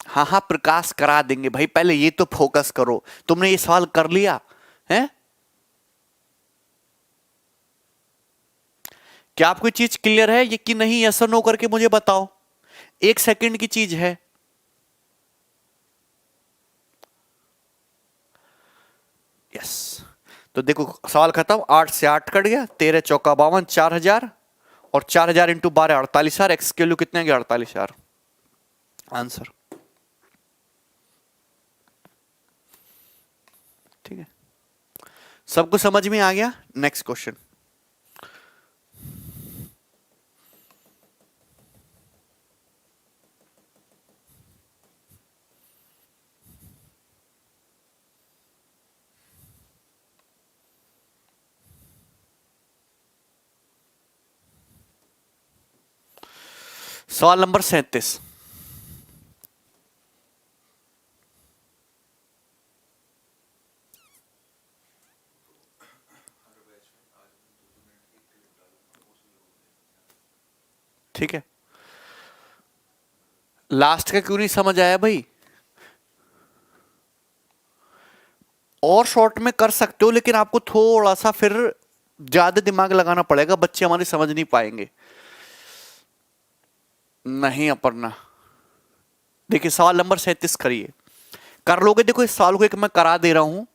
हाँ हाँ प्रकाश करा देंगे भाई, पहले ये तो फोकस करो। तुमने ये सवाल कर लिया है? क्या आपको चीज क्लियर है ये कि नहीं? यस और नो करके मुझे बताओ, 1 सेकंड की चीज है। यस, तो देखो सवाल खत्म। 8 से 8 कट गया, 13 चौका 52, 4000 और 4000 इंटू 12 48,000। एक्स के वैल्यू कितने गया? 48,000 आंसर। ठीक है, सबको समझ में आ गया? Next question. सवाल नंबर 37। ठीक है, लास्ट का क्यों नहीं समझ आया भाई? और शॉर्ट में कर सकते हो, लेकिन आपको थोड़ा सा फिर ज्यादा दिमाग लगाना पड़ेगा, बच्चे हमारे समझ नहीं पाएंगे। नहीं अपर्णा, देखिए सवाल नंबर 37 करिए, कर लोगे? देखो इस सवाल को एक मैं करा दे रहा हूं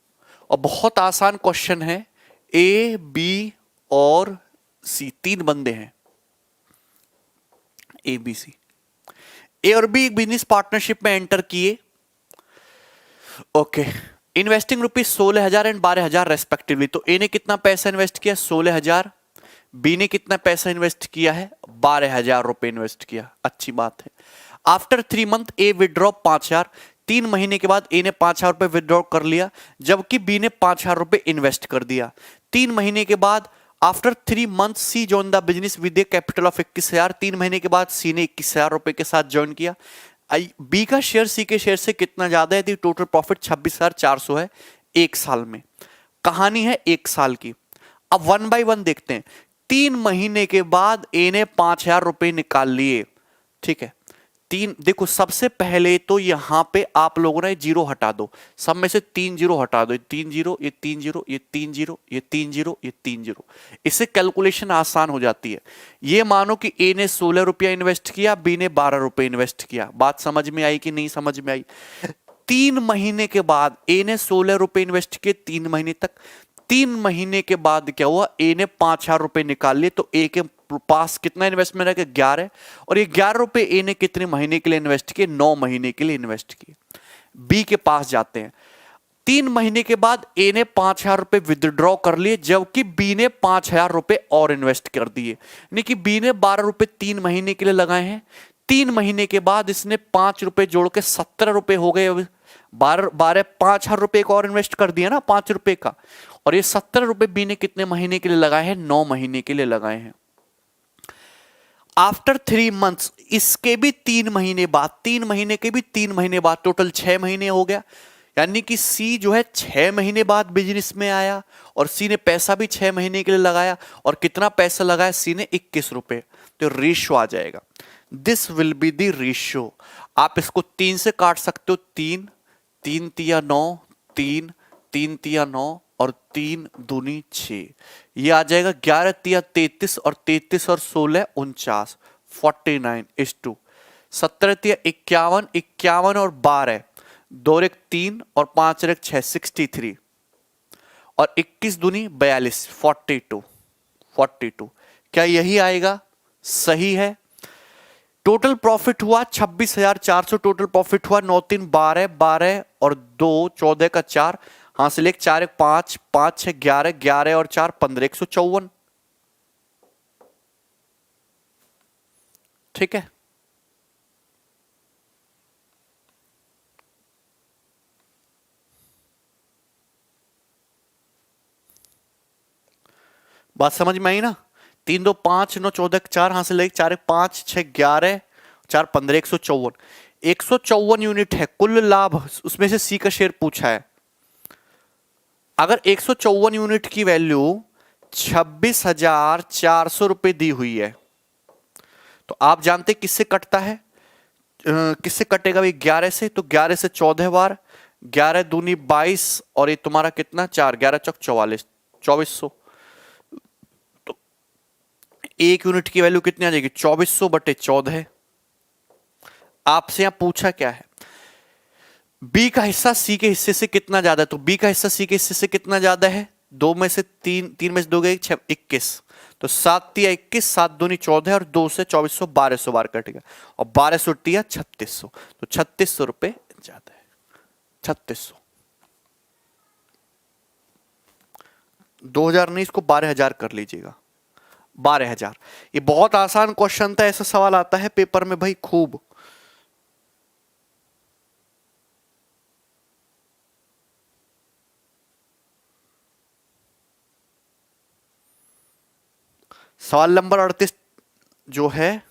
और बहुत आसान क्वेश्चन है। ए, बी और सी, 3 बंदे हैं, ए बी सी। ए और बी एक बिजनेस पार्टनरशिप में एंटर किए। Okay, investing rupees 16,000 and 12,000 respectively. तो ए ने कितना पैसा इन्वेस्ट किया? 16,000। बी ने कितना पैसा इन्वेस्ट किया है? 12,000 रुपए इन्वेस्ट किया। अच्छी बात है। आफ्टर 3 मंथ ए विड्रॉ 5,000। 3 महीने के बाद ए ने 5,000 रुपए विड्रॉ कर लिया, जबकि बी ने 5,000 रुपए इन्वेस्ट कर दिया। 3 महीने के बाद after 3 month C join the business with a capital of 21,000। 3 महीने के बाद सी ने 21,000 रुपए के साथ ज्वाइन किया। बी का शेयर सी के शेयर से कितना ज्यादा है? यदि टोटल प्रॉफिट 26,400 है 1 साल में। कहानी है 1 साल की। अब 1 बाय 1 देखते हैं। 3 महीने के बाद ए ने 5,000 रुपए निकाल लिए। ठीक है, 3, देखो सबसे पहले तो यहां पे आप लोगों ने जीरो हटा दो, सब में से 3 जीरो हटा दो। 3 जीरो, ये 3 जीरो, ये 3 जीरो, ये 3 जीरो, ये 3 जीरो। इससे कैलकुलेशन आसान हो जाती है। ये मानो कि ए ने 16 रुपया इन्वेस्ट किया, बी ने 12 रुपए इन्वेस्ट किया। बात समझ में आई कि नहीं समझ में आई? 3 महीने के बाद ए ने 16 रुपए इन्वेस्ट किए 3 महीने तक। 3 महीने के बाद क्या हुआ? ए ने 5,000 रुपए निकाल लिए, तो ए के पास कितना इन्वेस्टमेंट है? 11। और ये 11 रुपए ए ने कितने महीने के लिए इन्वेस्ट किए? 9 महीने के लिए इन्वेस्ट किए। बी के पास जाते हैं। 3 महीने के बाद ए ने 5,000 रुपए विदड्रॉ कर लिए, जबकि बी ने 5,000 रुपए और इन्वेस्ट कर दिए। यानी कि बी ने 12 रुपए 3 महीने के लिए लगाए हैं। 3 महीने के बाद इसने 5 रुपए जोड़ के 17 रुपए हो गए। 12 5,000 रुपए का और इन्वेस्ट कर दिया ना 5 रुपए का। और ये 17 रुपए बी ने कितने महीने के लिए लगाए हैं? 9 महीने के लिए लगाए हैं। आफ्टर 3 मंथ्स, इसके भी 3 महीने बाद, 3 महीने के भी 3 महीने बाद, टोटल 6 महीने हो गया। यानी कि सी जो है 6 महीने बाद बिजनेस में आया और सी ने पैसा भी 6 महीने के लिए लगाया। और कितना पैसा लगाया? सी ने 21 रुपए। तो रेशियो आ जाएगा, this will be the ratio. आप इसको 3 से काट सकते हो। 3 3 तिया 9, 3 3 तिया 9 और 3 दूनी 6। ये आ जाएगा 11 तिया 33 और 33 और 16 49, 49:2। 17 तिया 51, 51 और 12, 2 एक 3 और 5 एक 6, 63 और 21 दूनी 42, 42, 42। क्या यही आएगा? सही है। टोटल प्रॉफिट हुआ 26,400। टोटल प्रॉफिट हुआ 9 3 12, 12 और 2 14 का 4, हासिल 1 4 1 5, 5 6 11, 11 और 4 15, 154। ठीक है, बात समझ में आई ना? 3 2 5 9 14 4, हासिल 1 4 1 5 6 11 4 15, 154। 154 यूनिट है कुल लाभ, उसमें से सी का शेयर पूछा है। अगर 154 यूनिट की वैल्यू 26,400 रुपए दी हुई है, तो आप जानते किससे कटता है? किससे कटेगा भाई? 11 से। तो 11 से 14 बार, 11 दूनी 22 और ये तुम्हारा कितना? 4, 11 चौक 44, 2400। तो एक यूनिट की वैल्यू कितनी आ जाएगी 2400 बटे 14। आपसे यहां पूछा क्या है, बी का हिस्सा सी के हिस्से से कितना ज्यादा है, तो बी का हिस्सा सी के हिस्से से कितना ज्यादा है, दो में से तीन, तीन में से दो गए 21, तो 7 तिया 21, 7 दूनी 14 और 2 से 2400, 1200 बार कट गया और 1200 तिया 3600, तो 3600 रुपए ज्यादा है, 3600। 2000 नहीं, इसको 12000 कर लीजिएगा, 12000। ये बहुत आसान क्वेश्चन था, ऐसा सवाल आता है पेपर में भाई खूब। सवाल नंबर 38 जो है,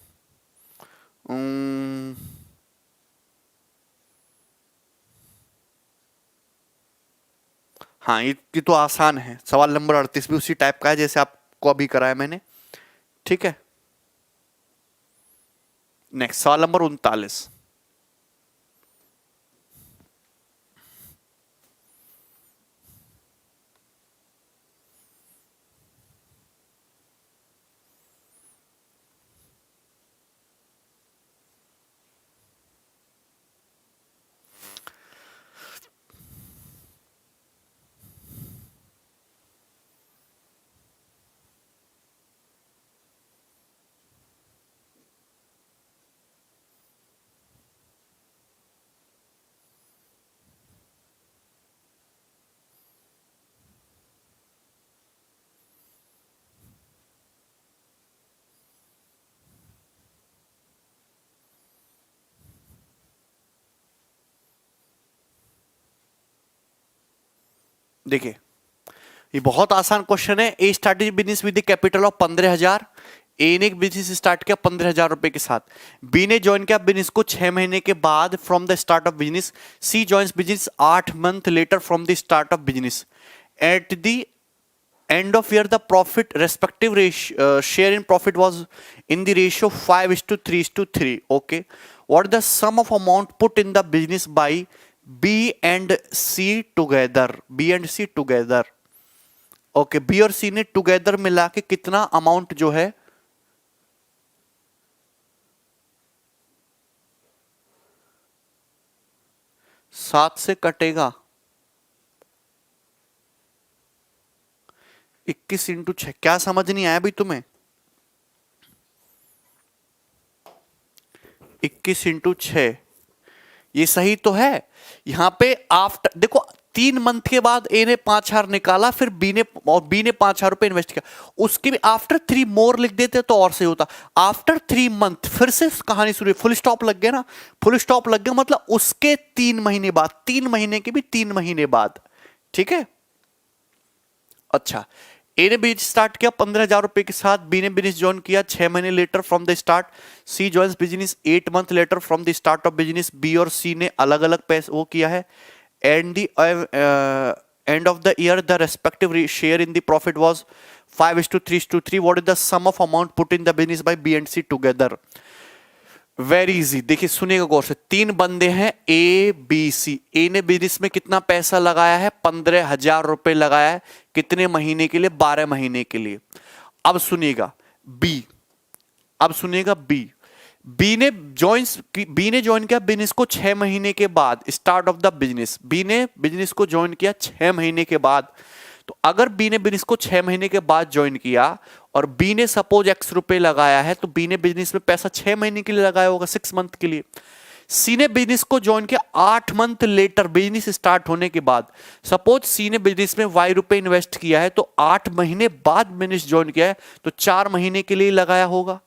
हाँ ये तो आसान है, सवाल नंबर 38 भी उसी टाइप का है जैसे आपको अभी कराया मैंने, ठीक है। नेक्स्ट सवाल नंबर 39। देखिए ये बहुत आसान क्वेश्चन है। A started business with capital of 15,000। A ने बिजनेस स्टार्ट किया 15,000 रुपए के साथ। बी ने ज्वाइन किया बिजनेस को 6 महीने के बाद from the start of business. C joins business 8 month later from the start of business. At the end of year the profit respective ratio, share in profit was in the ratio 5:3:3. Okay, what the sum of amount put in the business by B and C together? B and C together. Okay, B और C ने together मिला के कितना amount जो है 7 से कटेगा 21 into 6। क्या समझ नहीं आया भाई तुम्हें? 21 इंटू 6 ये सही तो है। यहां पे आफ्टर देखो 3 मंथ के बाद ए ने 5,000 निकाला, फिर बी ने 5,000 रुपए इन्वेस्ट किया, उसके भी आफ्टर 3 मोर लिख देते तो और सही होता। आफ्टर 3 मंथ फिर से कहानी शुरू, फुल स्टॉप लग गया ना, फुल स्टॉप लग गया मतलब उसके 3 महीने बाद, 3 महीने के भी 3 महीने बाद, ठीक है। अच्छा, ए ने बिजनेस स्टार्ट किया 15,000 रुपए के साथ, बी ने बिजनेस ज्वाइन किया 6 महीने later from the start, C joins business 8 month later from the start of business. B और सी ने अलग अलग पैसे वो किया है। And the end of the year the respective share in the profit was 5:3:3. What is the sum of amount put in the business by B and C together? Very easy, देखिए सुनिएगा गौर से। 3 बंदे हैं ए बी सी। ए ने business में कितना पैसा लगाया है 15,000 रुपए लगाया है, कितने महीने के लिए 12 महीने के लिए। अब सुनिएगा बी, अब सुनिएगा बी ने ज्वाइन किया बिजनेस को 6 महीने के बाद, start of the business. B ने बिजनेस को ज्वाइन किया 6 महीने के बाद, तो अगर बी ने बिजनेस को 6 महीने के बाद ज्वाइन किया और बी ने सपोज x रुपए लगाया है, तो बी ने बिजनेस में पैसा 6 महीने के लिए लगाया होगा, 6 मंथ के लिए। सी ने बिजनेस को ज्वाइन किया 8 मंथ लेटर, बिजनेस स्टार्ट होने के बाद। सपोज सी ने बिजनेस में y रुपए इन्वेस्ट किया है, तो 8 महीने बाद बिजनेस ज्वाइन किया है, तो 4 महीने के लिए लगाया होगा।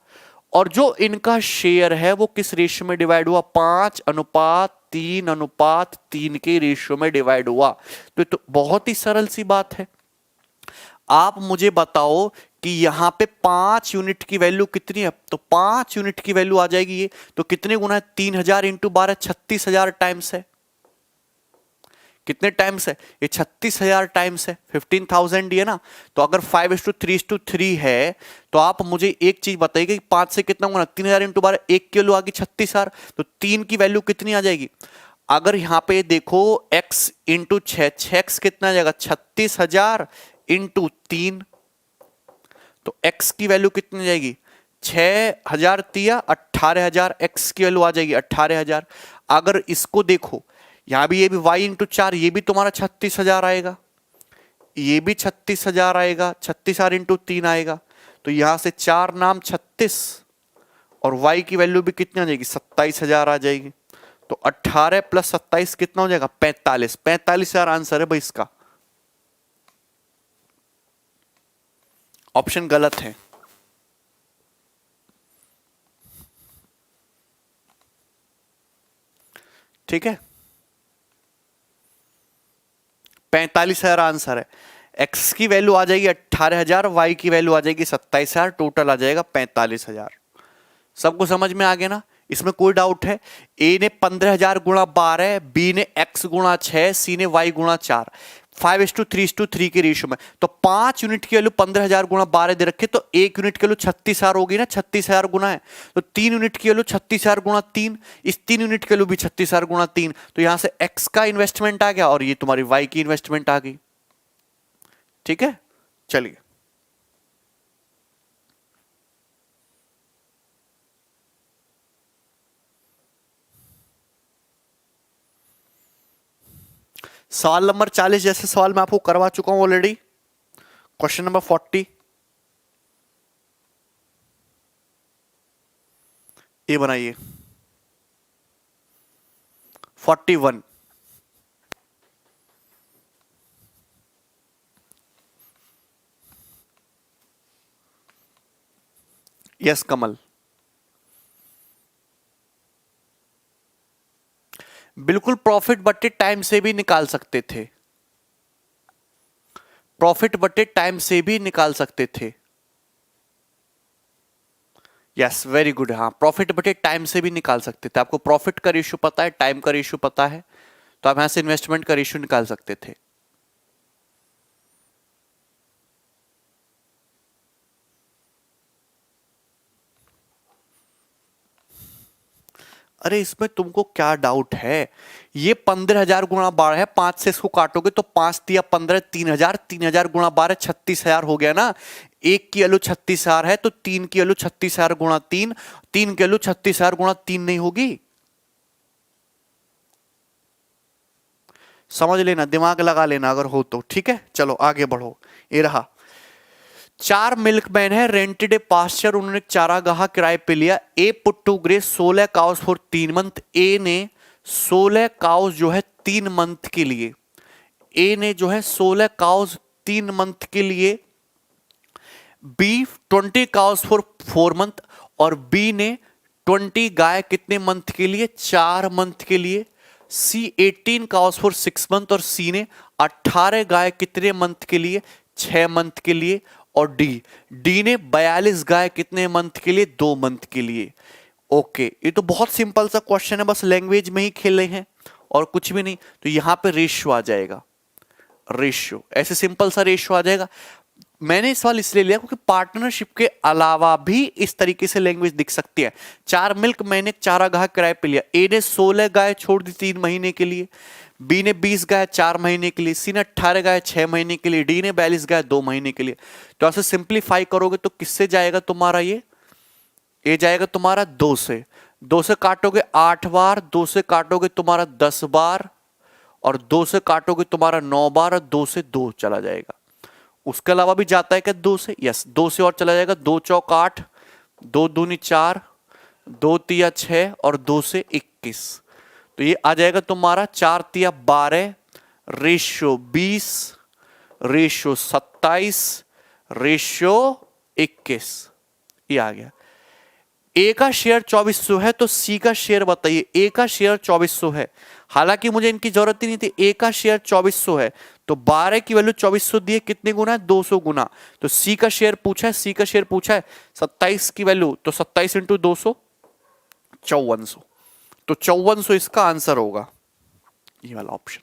और जो इनका शेयर है वो किस रेशियो में डिवाइड हुआ, 5:3:3 के रेशियो में डिवाइड हुआ। तो बहुत ही सरल सी बात है। आप मुझे बताओ कि यहां पे 5 यूनिट की वैल्यू कितनी है, तो 5 यूनिट की वैल्यू आ जाएगी ये, तो कितने गुना है 3,000 इंटू 12, 36,000 टाइम्स है। कितने टाइम्स है ये, 36,000 टाइम्स है, 15,000 ही है ना। तो अगर 5:3:3 है, तो आप मुझे एक चीज बताइए कि 5 से कितना गुना, 3,000 इंटू 12, 1 किलो आ गई 36,000, तो 3 की वैल्यू कितनी आ जाएगी। अगर यहां पे देखो x इंटू 6, 6x कितना आ जाएगा 36,000 इंटू 3, तो x की वैल्यू कितनी जाएगी, 6,000 तिया 18,000, x की वैल्यू आ जाएगी 18,000। अगर इसको देखो, यहां भी ये भी y इंटू 4, ये भी तुम्हारा 36,000 आएगा, ये भी 36,000 आएगा, 36,000 इंटू 3 आएगा। तो यहां से 4 नाम 36 और y की वैल्यू भी कितनी आ जाएगी, 27,000 आ जाएगी। तो 18 प्लस 27 कितना हो जाएगा, 45। 45,000 आंसर है भाई इसका। ऑप्शन गलत है। ठीक है, 45,000 आंसर है। x की वैल्यू आ जाएगी 18,000, y की वैल्यू आ जाएगी 27,000, टोटल आ जाएगा 45,000। सबको समझ में आ गया ना, इसमें कोई डाउट है। ए ने 15,000 गुणा 12, बी ने x गुणा 6, सी ने y गुणा 4, 5:3:3 के रेशियो में। तो 5 यूनिट की वैल्यू 15,000 गुणा 12 दे रखे, तो 1 यूनिट की वैल्यू 36,000 होगी ना, 36,000 गुना है। तो 3 यूनिट की वैल्यू 36,000 गुणा 3, इस 3 यूनिट की वैल्यू भी 36,000 गुणा 3। तो यहां से x का इन्वेस्टमेंट आ गया और ये तुम्हारी y की इन्वेस्टमेंट आ गई। ठीक है, चलिए सवाल नंबर 40, जैसे सवाल मैं आपको करवा चुका हूं ऑलरेडी। क्वेश्चन नंबर 40, ये बनाइए 41। यस कमल, बिल्कुल प्रॉफिट बट्टे टाइम से भी निकाल सकते थे, प्रॉफिट बट्टे टाइम से भी निकाल सकते थे। यस वेरी गुड, हाँ प्रॉफिट बटे टाइम से भी निकाल सकते थे। आपको प्रॉफिट का रेशियो पता है, टाइम का रेशियो पता है, तो आप यहां से इन्वेस्टमेंट का रेशियो निकाल सकते थे। अरे इसमें तुमको क्या डाउट है, ये 15,000 गुणा 12 है, 5 से इसको काटोगे तो 5 तिया 15, 3,000, 3,000 गुणा 12 36,000 हो गया ना। एक की वैल्यू 36,000 है तो 3 की वैल्यू 36,000 गुणा 3, 3 की वैल्यू 36,000 गुणा 3 नहीं होगी। समझ लेना, दिमाग लगा लेना अगर हो तो। ठीक है, चलो आगे बढ़ो। ये रहा, 4 मिल्कमैन है, रेंटेड ए पास्चर, उन्होंने चारागाह किराए पे लिया। A put to graze 16 cows for 3 month. A ने 16 काउस जो है 3 मंथ के लिए, ए ने जो है 16 काउस 3 मंथ के लिए, बी 20 काउस फॉर 4 मंथ, और बी ने 20 गाय कितने मंथ के लिए, 4 मंथ के लिए। सी 18 काउस फॉर 6 मंथ, और सी ने 18 गाय कितने मंथ के लिए, 6 मंथ के लिए। और डी, डी ने 42 गाय कितने मंथ के लिए, 2 मंथ के लिए। ओके, ये तो बहुत सिंपल सा क्वेश्चन है, बस लैंग्वेज में ही खेले हैं और कुछ भी नहीं। तो यहां पे रेशियो आ जाएगा, रेशियो ऐसे सिंपल सा रेशियो आ जाएगा। मैंने सवाल इसलिए लिया क्योंकि पार्टनरशिप के अलावा भी इस तरीके से लैंग्वेज दिख सकती है। 4 मिल्क मैंने चारागाह किराए पे लिया, ए ने 16 गाय छोड़ दी 3 महीने के लिए, बी ने 20 गाय 4 महीने के लिए, सी ने 18 गाय 6 महीने के लिए, डी ने 42 गाय 2 महीने के लिए। तो ऐसे सिंप्लीफाई करोगे तो किससे जाएगा तुम्हारा ये जाएगा तुम्हारा 2 से। 2 से काटोगे 8 बार, 2 से काटोगे तुम्हारा 10 बार, और 2 से काटोगे तुम्हारा 9 बार, और 2 से 2 चला जाएगा। उसके अलावा भी जाता है क्या 2 से, यस 2 से और चला जाएगा। 2 चौक 8, 2 दूनी 4, 2 तिया 6, और 2 से 21। तो ये आ जाएगा तुम्हारा 4 तिया 12, रेशियो 20, रेशियो 27, रेशियो 21। ये आ गया। ए का शेयर 2400 है तो सी का शेयर बताइए। ए का शेयर 2400 है, हालांकि मुझे इनकी जरूरत ही नहीं थी। ए का शेयर 2400 है तो 12 की वैल्यू 2400 दिए, कितने गुना है, 200 गुना। तो सी का शेयर पूछा है, सी का शेयर पूछा है 27 की वैल्यू, तो 27 इंटू 200 5400। तो 5400 इसका आंसर होगा, ये वाला ऑप्शन।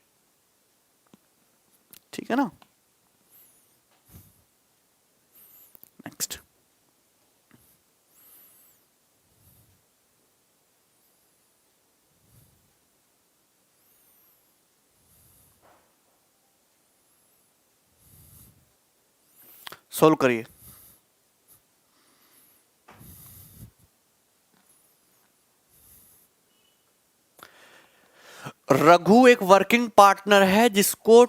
ठीक है ना, नेक्स्ट। सोल्व करिए। रघु एक वर्किंग पार्टनर है जिसको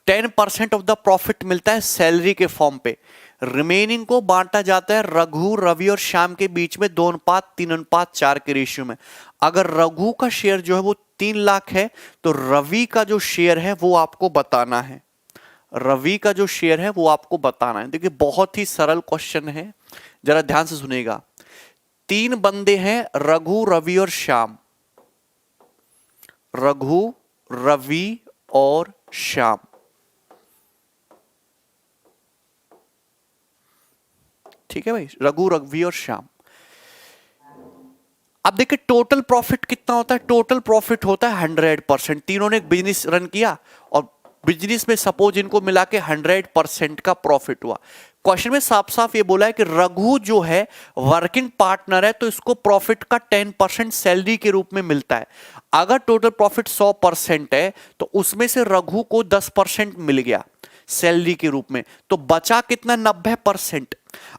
10% ऑफ द प्रॉफिट मिलता है सैलरी के फॉर्म पे। रिमेनिंग को बांटा जाता है रघु, रवि और श्याम के बीच में 2:3:4 के रेशियो में। अगर रघु का शेयर जो है वो 3 लाख है तो रवि का जो शेयर है वो आपको बताना है। रवि का जो शेयर है वो आपको बताना है। देखिए बहुत ही सरल क्वेश्चन है, जरा ध्यान से सुनिएगा। 3 बंदे हैं, रघु, रवि और श्याम। रघु, रवि और श्याम, ठीक है भाई, रघु, रवि और श्याम। अब देखिए टोटल प्रॉफिट कितना होता है। टोटल प्रॉफिट होता है 100%। तीनों ने एक बिजनेस रन किया और बिजनेस में सपोज इनको मिला के 100% का प्रॉफिट हुआ। क्वेश्चन में साफ साफ ये बोला है कि रघु जो है वर्किंग पार्टनर है तो इसको प्रॉफिट का 10% सैलरी के रूप में मिलता है। अगर टोटल प्रॉफिट 100% है तो उसमें से रघु को 10% मिल गया सैलरी के रूप में, तो बचा कितना, 90%।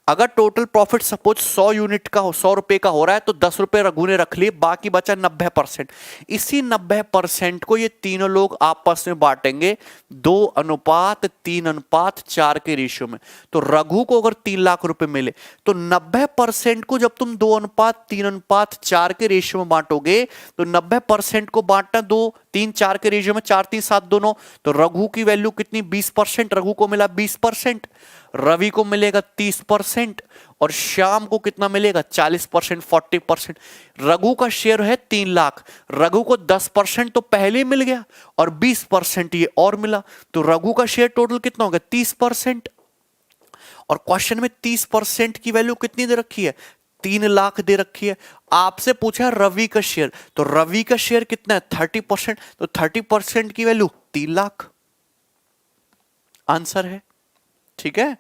अगर टोटल प्रॉफिट सपोज 100 यूनिट का हो, 100 रुपए का हो रहा है तो 10 रुपए रघु ने रख लिए, बाकी बचा 90%। इसी 90% को ये तीनों लोग आपस में बांटेंगे 2:3:4 के रेशियो में। तो रघु को अगर 3 लाख रुपए मिले तो 90% को जब तुम 2:3:4 के रेशियो में बांटोगे तो 90% को बांटना 2:3:4 के रेशियो में, 4×3=7 दोनों, तो रघु की वैल्यू कितनी, 20%। रघु को मिला 20%, रवि को मिलेगा 30% और श्याम को कितना मिलेगा, 40%, 40%। रघु का शेयर है 3 लाख, रघु को 10% तो पहले मिल गया और 20% ये और मिला, तो रघु का शेयर टोटल कितना हो गया, 30%। और क्वेश्चन में 30% की वैल्यू कितनी दे रखी है, 3 लाख दे रखी है। आपसे पूछा है रवि का शेयर, तो रवि का शेयर कितना है, 30%, तो 30% की वैल्यू 3 लाख आंसर है। ठीक है,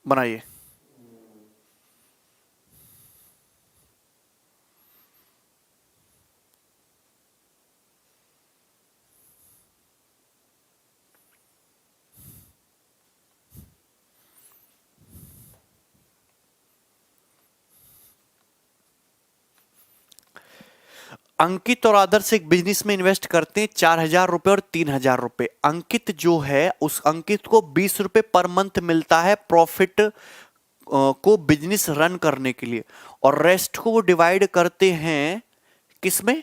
बनाइए। अंकित और आदर्श एक बिजनेस में इन्वेस्ट करते हैं 4,000 रुपए और 3,000 रुपए। अंकित जो है उस अंकित को 20 रुपए पर मंथ मिलता है प्रॉफिट को बिजनेस रन करने के लिए, और रेस्ट को वो डिवाइड करते हैं किसमें,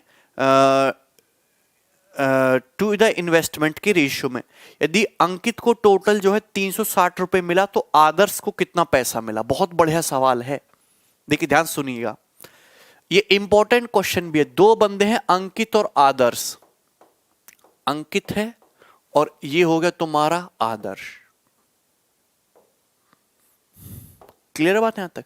टू द इन्वेस्टमेंट के रेशियो में। यदि अंकित को टोटल जो है 360 रुपए मिला तो आदर्श को कितना पैसा मिला। बहुत बढ़िया सवाल है, देखिए ध्यान सुनिएगा, ये इंपॉर्टेंट क्वेश्चन भी है। 2 बंदे हैं, अंकित और आदर्श। अंकित है और ये हो गया तुम्हारा आदर्श। क्लियर बात यहां तक।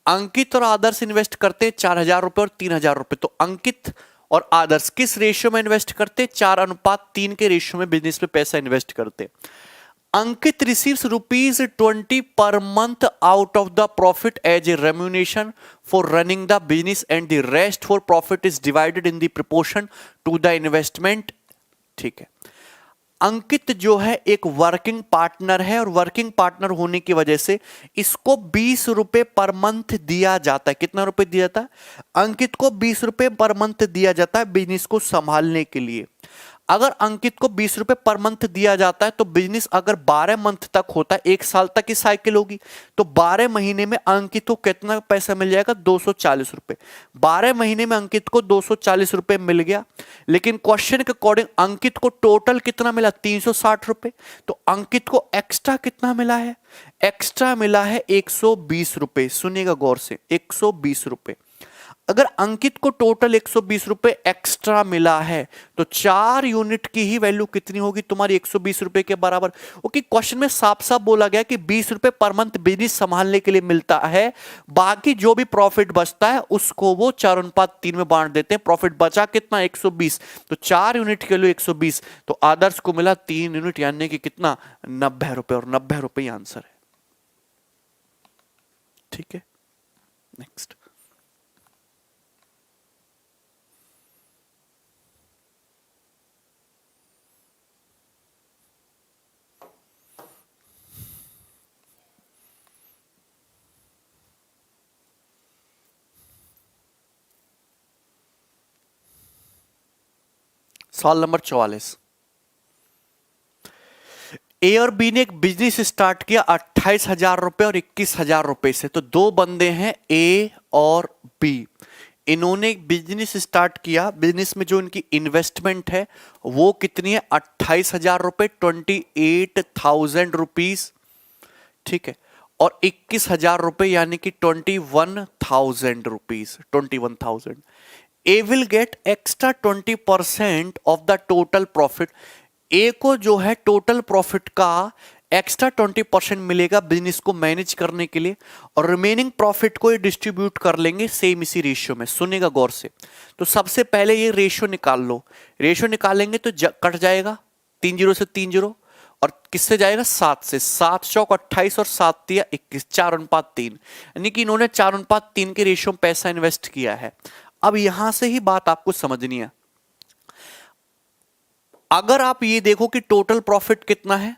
अंकित और आदर्श इन्वेस्ट करते हैं 4,000 रुपए और 3,000 रुपए। तो अंकित और आदर्श किस रेशियो में इन्वेस्ट करते, 4:3 के रेशियो में बिजनेस में पैसा इन्वेस्ट करते। अंकित receives ₹20 per month out of the profit as a remuneration for running the business and the rest for profit is divided in the proportion to the investment. ठीक है, अंकित जो है एक वर्किंग पार्टनर है और वर्किंग पार्टनर होने की वजह से इसको 20 रुपए पर मंथ दिया जाता है। कितना रुपए दिया जाता है, अंकित को 20 रुपए पर मंथ दिया जाता है बिजनेस को संभालने के लिए। अगर अंकित को 20 रुपए पर मंथ दिया जाता है तो बिजनेस अगर 12 मंथ तक होता है, 1 साल तक की साइकिल होगी, तो 12 महीने में अंकित को कितना पैसा मिल जाएगा, 240 रुपए। 12 महीने में अंकित को 240 रुपए मिल गया, लेकिन क्वेश्चन के अकॉर्डिंग अंकित को टोटल कितना मिला, 360 रुपए। तो अंकित को एक्स्ट्रा कितना मिला है, एक्स्ट्रा मिला है 120 रुपए। सुनिएगा गौर से, 120 रुपए। अगर अंकित को टोटल 120 रुपए एक्स्ट्रा मिला है तो 4 यूनिट की ही वैल्यू कितनी होगी तुम्हारी, 120 रुपए के बराबर। ओके, क्वेश्चन में साफ साफ बोला गया कि 20 रुपए पर मंथ बिजनेस संभालने के लिए मिलता है, बाकी जो भी प्रॉफिट बचता है उसको वो 4:3 में बांट देते हैं। प्रॉफिट बचा कितना, 120, तो 4 यूनिट के लिए 120, तो आदर्श को मिला 3 यूनिट, यानी कि कितना, 90 रुपए, और 90 रुपए ही आंसर है। ठीक है, नेक्स्ट। सवाल नंबर 44। ए और बी ने एक बिजनेस स्टार्ट किया 28,000 रुपए और 21,000 रुपए से। तो दो बंदे हैं ए और बी, इन्होंने एक बिजनेस स्टार्ट किया। बिजनेस में जो इनकी इन्वेस्टमेंट है वो कितनी है? 28,000 रुपए, 28,000 रुपीज, ठीक है। और 21,000 रुपए यानी कि 21,000 rupees, 21,000। A will get extra 20% of the total profit. A को जो है टोटल प्रॉफिट का एक्स्ट्रा 20% मिलेगा बिजनेस को मैनेज करने के लिए, और रिमेनिंग प्रॉफिट को ये डिस्ट्रीब्यूट कर लेंगे सेम इसी रेशियो में। सुनेगा गौर से। तो सबसे पहले ये रेशियो निकाल लो। रेशियो निकालेंगे तो कट जाएगा 3 जीरो से 3 जीरो, और किससे जाएगा? 7 से। 7 चौक 28 और 7 तिया 21, 4:3। यानी कि इन्होंने 4:3 के रेशियो में पैसा इन्वेस्ट किया है। अब यहां से ही बात आपको समझनी है। अगर आप ये देखो कि टोटल प्रॉफिट कितना है,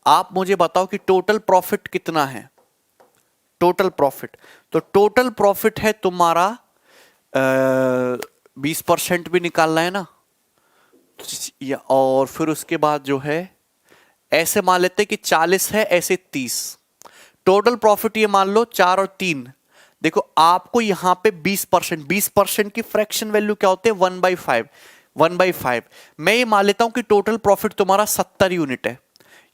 आप मुझे बताओ कि टोटल प्रॉफिट कितना है। टोटल प्रॉफिट, तो टोटल प्रॉफिट है तुम्हारा 20% भी निकालना है ना, और फिर उसके बाद जो है ऐसे मान लेते हैं कि 40 है, ऐसे 30। टोटल प्रॉफिट ये मान लो 4 और 3। देखो आपको यहां पे 20%, 20% की फ्रैक्शन वैल्यू क्या होते हैं? 1/5, 1/5। मैं ये मान लेता हूं कि टोटल प्रॉफिट तुम्हारा 70 यूनिट है।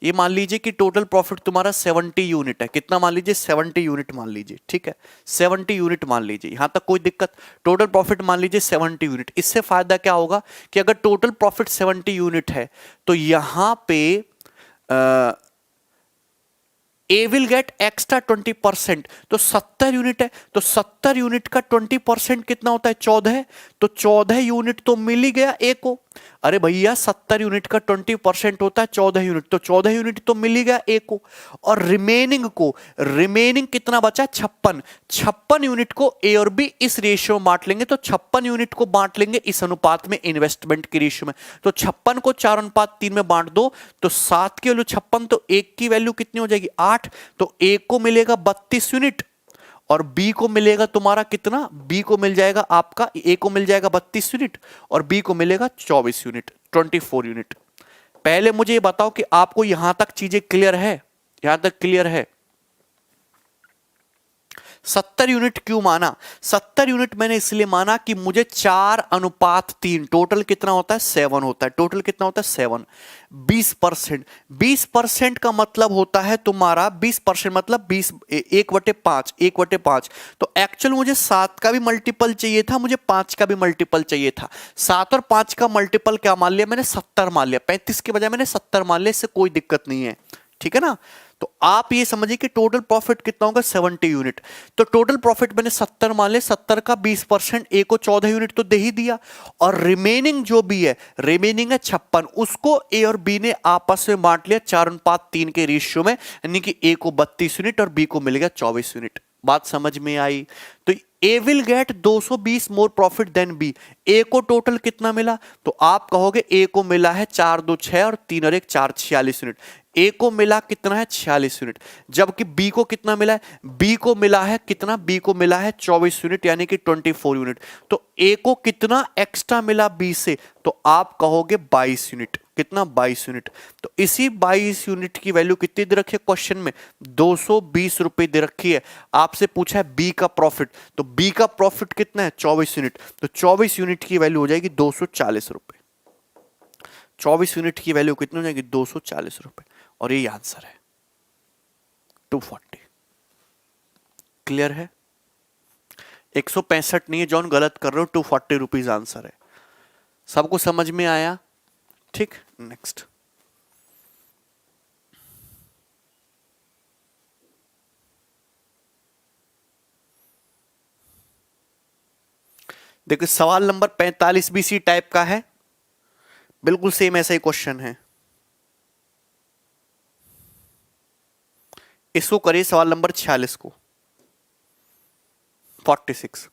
ये मान लीजिए कि टोटल प्रॉफिट तुम्हारा 70 यूनिट है। कितना मान लीजिए? 70 यूनिट मान लीजिए, ठीक है। 70 यूनिट मान लीजिए, यहां तक कोई दिक्कत? टोटल प्रॉफिट मान लीजिए 70 यूनिट। इससे फायदा क्या होगा कि अगर टोटल प्रॉफिट 70 यूनिट है तो यहां पे ए विल गेट एक्स्ट्रा 20%। तो 70 यूनिट है, तो 70 यूनिट का 20% कितना होता है? 14। तो 14 यूनिट तो मिल ही गया ए को। अरे भैया 70 यूनिट का 20% होता है 14 यूनिट, तो 14 यूनिट तो मिल ही गया ए को। और रिमेनिंग कितना बचा? 56। 56 यूनिट को ए और बी इस रेशियो में बांट लेंगे। तो 56 यूनिट को बांट लेंगे इस अनुपात में, इन्वेस्टमेंट की रेशियो में। तो 56 को 4:3 में बांट दो तो 7 की वैल्यू 56, तो एक की वैल्यू कितनी हो जाएगी? 8। तो ए को मिलेगा 32 यूनिट और बी को मिलेगा तुम्हारा कितना? बी को मिल जाएगा आपका, ए को मिल जाएगा 32 यूनिट और बी को मिलेगा 24 यूनिट, 24 यूनिट। पहले मुझे ये बताओ कि आपको यहां तक चीजें क्लियर है? यहां तक क्लियर है? 70 यूनिट क्यों माना? 70 यूनिट मैंने इसलिए माना कि मुझे 4:3, टोटल कितना होता है? 7 होता है। टोटल कितना होता है? 7। 20%, 20% का मतलब होता है तुम्हारा 20% मतलब 20, 1/5, 1/5। तो एक्चुअल मुझे 7 का भी मल्टीपल चाहिए था, मुझे 5 का भी मल्टीपल चाहिए था। 7 और 5 का मल्टीपल क्या मान लिया मैंने? 70 मान लिया। 35 के बजाय मैंने 70 मान लिया, इससे कोई दिक्कत नहीं है, ठीक है ना। तो आप ये समझिए कि टोटल प्रॉफिट कितना होगा? 70 यूनिट। तो टोटल प्रॉफिट मैंने 70 मान लिया, 70 का 20%, ए को 14 यूनिट तो दे ही दिया, और रिमेनिंग जो भी है, रिमेनिंग है 56, उसको ए और बी ने आपस में बांट लिया 4:3 के रेशियो में, यानी कि ए को 32 यूनिट और बी को मिलेगा 24 यूनिट। बात समझ में आई? तो A will get 220 more profit than B. A को टोटल कितना मिला? तो आप कहोगे ए को मिला है 4 2 6 और 3 और 1 4, 46 यूनिट। ए को मिला कितना है? 46 यूनिट। जबकि बी को कितना मिला है? बी को मिला है कितना? बी को मिला है 24 यूनिट, यानी कि 24 यूनिट। तो ए को कितना एक्स्ट्रा मिला बी से? तो आप कहोगे 22 यूनिट। कितना? 22 यूनिट। तो इसी 22 यूनिट की वैल्यू कितनी दे रखी है क्वेश्चन में? 220 रुपए दे रखी है। आपसे पूछा है बी का प्रॉफिट, तो बी का प्रॉफिट कितना है? 24 यूनिट। तो 24 यूनिट की वैल्यू हो जाएगी 240 रुपए। 24 यूनिट की वैल्यू कितनी हो जाएगी? 240 रुपए। और ये आंसर है 240। क्लियर है? 165 नहीं है जॉन, गलत कर रहे हो, 240 रुपीज आंसर है। सबको समझ में आया? ठीक, नेक्स्ट। देखो सवाल नंबर 45 भी सी टाइप का है, बिल्कुल सेम ऐसा ही क्वेश्चन है। इसको करिए सवाल नंबर 46 को, 46।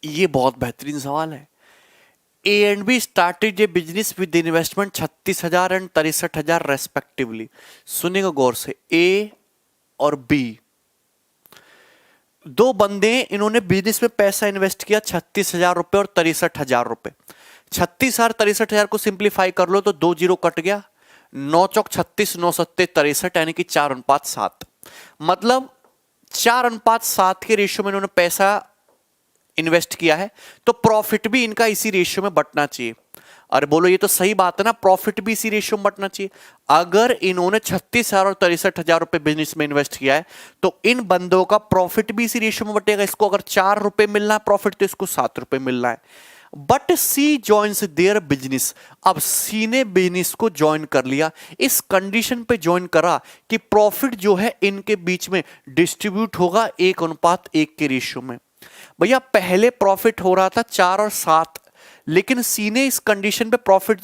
ये बहुत बेहतरीन सवाल है। ए and B started a business with investment 36,000 and 63,000 respectively. सुनिएगा गौर से, ए और बी दो बंदे, इन्होंने बिजनेस में पैसा इन्वेस्ट किया 36,000 रुपए और 63,000 रुपए। 36,000 63,000 को सिंप्लीफाई कर लो तो 2 जीरो कट गया, 9 चौक 36, 9 सत्ते 63, यानी कि 4:7। मतलब 4:7 के रेशियो में इन्होंने पैसा इन्वेस्ट किया है, तो प्रॉफिट भी इनका इसी रेशियो में बंटना चाहिए। अरे बोलो ये तो सही बात है ना, प्रॉफिट भी इसी रेशियो में बंटना चाहिए। अगर इन्होंने 36,000 और 63,000 रुपए बिजनेस में इन्वेस्ट किया है तो इन बंदों का प्रॉफिट भी इसी रेशियो में बटेगा। इसको अगर 4 रुपए मिलना है प्रॉफिट तो इसको 7 रुपए मिलना है। But C joins their business. अब सी ने बिजनेस को ज्वाइन कर लिया, इस कंडीशन पे ज्वाइन करा कि प्रॉफिट जो है इनके बीच में डिस्ट्रीब्यूट होगा 1:1 के रेशियो में। भैया पहले प्रॉफिट हो रहा था 4 और 7, लेकिन सी ने इस कंडीशन पे प्रॉफिट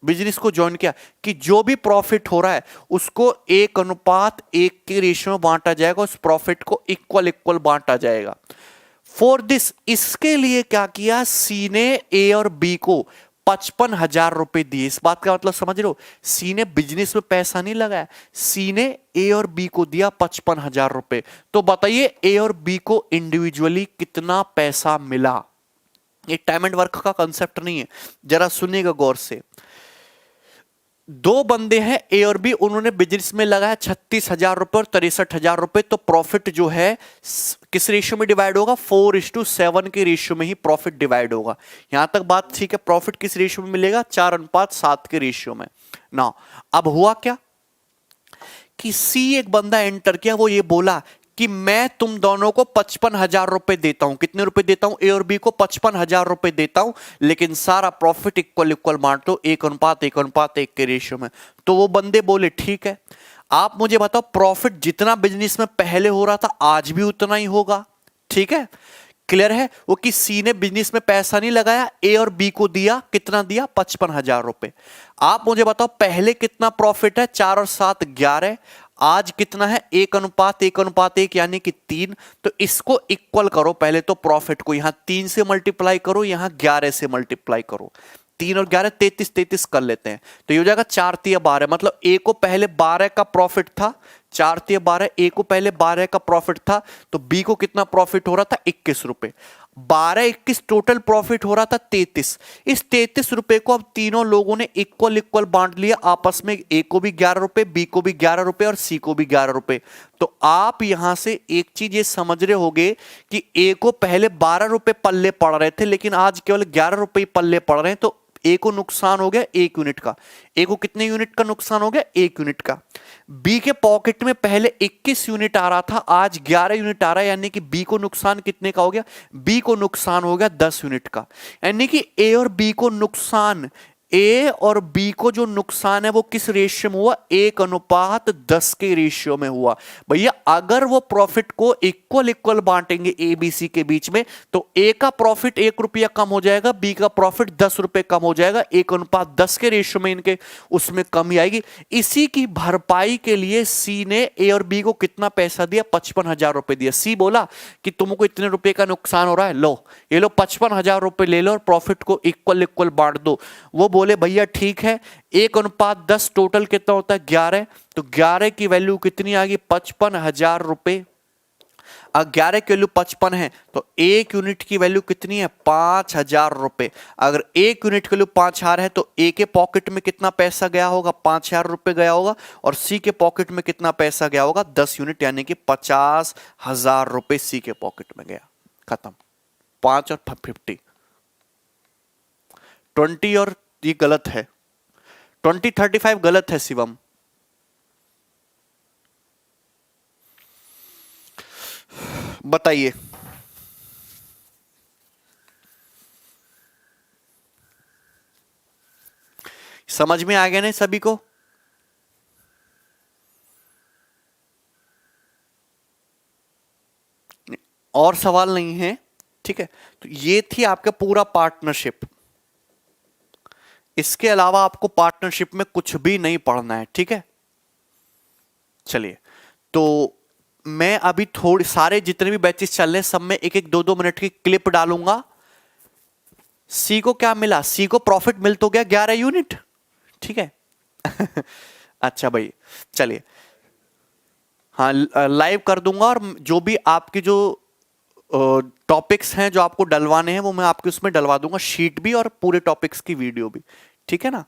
बिजनेस को ज्वाइन किया कि जो भी प्रॉफिट हो रहा है उसको 1:1 के रेशियो में बांटा जाएगा, उस प्रॉफिट को इक्वल इक्वल बांटा जाएगा। फॉर दिस, इसके लिए क्या किया, सी ने ए और बी को 55,000 रुपए दिए। इस बात का मतलब समझ रहे हो, सी ने बिजनेस में पैसा नहीं लगाया, सी ने ए और बी को दिया 55,000 रुपए। तो बताइए ए और बी को इंडिविजुअली कितना पैसा मिला। ये टाइम एंड वर्क का कंसेप्ट नहीं है, जरा सुनिएगा गौर से। दो बंदे हैं ए और बी, उन्होंने बिजनेस में लगाया 36,000 रुपए और 63,000 रुपए। तो प्रॉफिट जो है किस रेशियो में डिवाइड होगा, 4:7 के रेशियो में ही प्रॉफिट डिवाइड होगा। यहां तक बात ठीक है। प्रॉफिट किस रेशियो में मिलेगा, 4:7 के रेशियो में ना। अब हुआ क्या कि सी एक बंदा एंटर किया, वो ये बोला कि मैं तुम दोनों को 55,000 रुपए देता हूं। कितने रुपए देता हूं, ए और बी को 55,000 रुपए देता हूं, लेकिन सारा प्रॉफिट इक्वल इक्वल बांट दो 1:1 के रेशियो में। तो वो बंदे बोले ठीक है, आप मुझे बताओ प्रॉफिट जितना बिजनेस में पहले हो रहा था आज भी उतना ही होगा। ठीक है, क्लियर है। वो कि सी ने बिजनेस में पैसा नहीं लगाया, ए और बी को दिया, कितना दिया, 55,000 रुपए। आप मुझे बताओ पहले कितना प्रॉफिट है, 4 और 7 11, आज कितना है, 1:1 यानी कि 3। तो इसको इक्वल करो पहले तो प्रॉफिट को, यहां 3 से मल्टीप्लाई करो, यहां 11 से मल्टीप्लाई करो। 3 और 11 33 कर लेते हैं, तो ये हो जाएगा 4 3 12। मतलब ए को पहले 12 का प्रॉफिट था, 4 3 12, ए को पहले 12 का प्रॉफिट था, तो बी को कितना प्रॉफिट हो रहा था, 21 रुपए। 12 21 टोटल प्रॉफिट हो रहा था 33। इस 33 रुपए को अब तीनों लोगों ने इक्वल इक्वल बांट लिया आपस में, ए को भी 11 रुपए, बी को भी 11 रुपए और सी को भी 11 रुपए। तो आप यहां से एक चीज ये समझ रहे होगे कि ए को पहले 12 रुपए पल्ले पड़ रहे थे, लेकिन आज केवल 11 रुपए पल्ले पड़ रहे हैं। तो ए को नुकसान हो गया 1 यूनिट का। ए को कितने यूनिट का नुकसान हो गया, 1 यूनिट का। बी के पॉकेट में पहले 21 यूनिट आ रहा था, आज 11 यूनिट आ रहा है, यानी कि बी को नुकसान कितने का हो गया, बी को नुकसान हो गया 10 यूनिट का। यानी कि ए और बी को नुकसान, ए और बी को जो नुकसान है वो किस रेशियो में हुआ, 1:10 के रेशियो में हुआ। भैया अगर वो प्रॉफिट को इक्वल इक्वल बांटेंगे ए बी सी के बीच में, तो ए का प्रॉफिट 1 रुपया कम हो जाएगा, बी का प्रॉफिट 10 रुपए कम हो जाएगा। 1:10 के रेशियो में इनके उसमें कमी आएगी। इसी की भरपाई के लिए सी ने ए और बी को कितना पैसा दिया, 55,000 रुपए दिया। सी बोला कि तुमको इतने रुपए का नुकसान हो रहा है, लो ये लो 55,000 रुपए ले लो और प्रॉफिट को इक्वल इक्वल बांट दो। वो बोले भैया ठीक है। 1:10 टोटल कितना होता है, 11। तो 11 की वैल्यू कितनी आ गई, 55,000 रुपए। अगर 11 की वैल्यू 55 है तो 1 यूनिट की वैल्यू कितनी है, 5,000 रुपए। अगर 1 यूनिट की वैल्यू 5,000 है तो ए के पॉकेट में कितना पैसा गया होगा, 5,000 रुपए गया होगा, और सी के पॉकेट में कितना पैसा गया होगा, 10 यूनिट, यानी कि 50,000 रुपए सी के पॉकेट में गया। खत्म। 5 और 50, 20 और ये गलत है, 20 35 गलत है शिवम। बताइए समझ में आ गया नहीं सभी को। और सवाल नहीं है, ठीक है। तो ये थी आपका पूरा पार्टनरशिप। इसके अलावा आपको पार्टनरशिप में कुछ भी नहीं पढ़ना है, ठीक है। चलिए, तो मैं अभी थोड़ी सारे जितने भी बैचेस चल रहे हैं सब में एक एक 2-2 मिनट की क्लिप डालूंगा। सी को क्या मिला, सी को प्रॉफिट मिल तो गया 11 यूनिट, ठीक है। अच्छा भाई चलिए, हाँ लाइव कर दूंगा, और जो भी आपकी जो टॉपिक्स हैं जो आपको डलवाने हैं वो मैं आपके उसमें डलवा दूंगा, शीट भी और पूरे टॉपिक्स की वीडियो भी, ठीक है ना।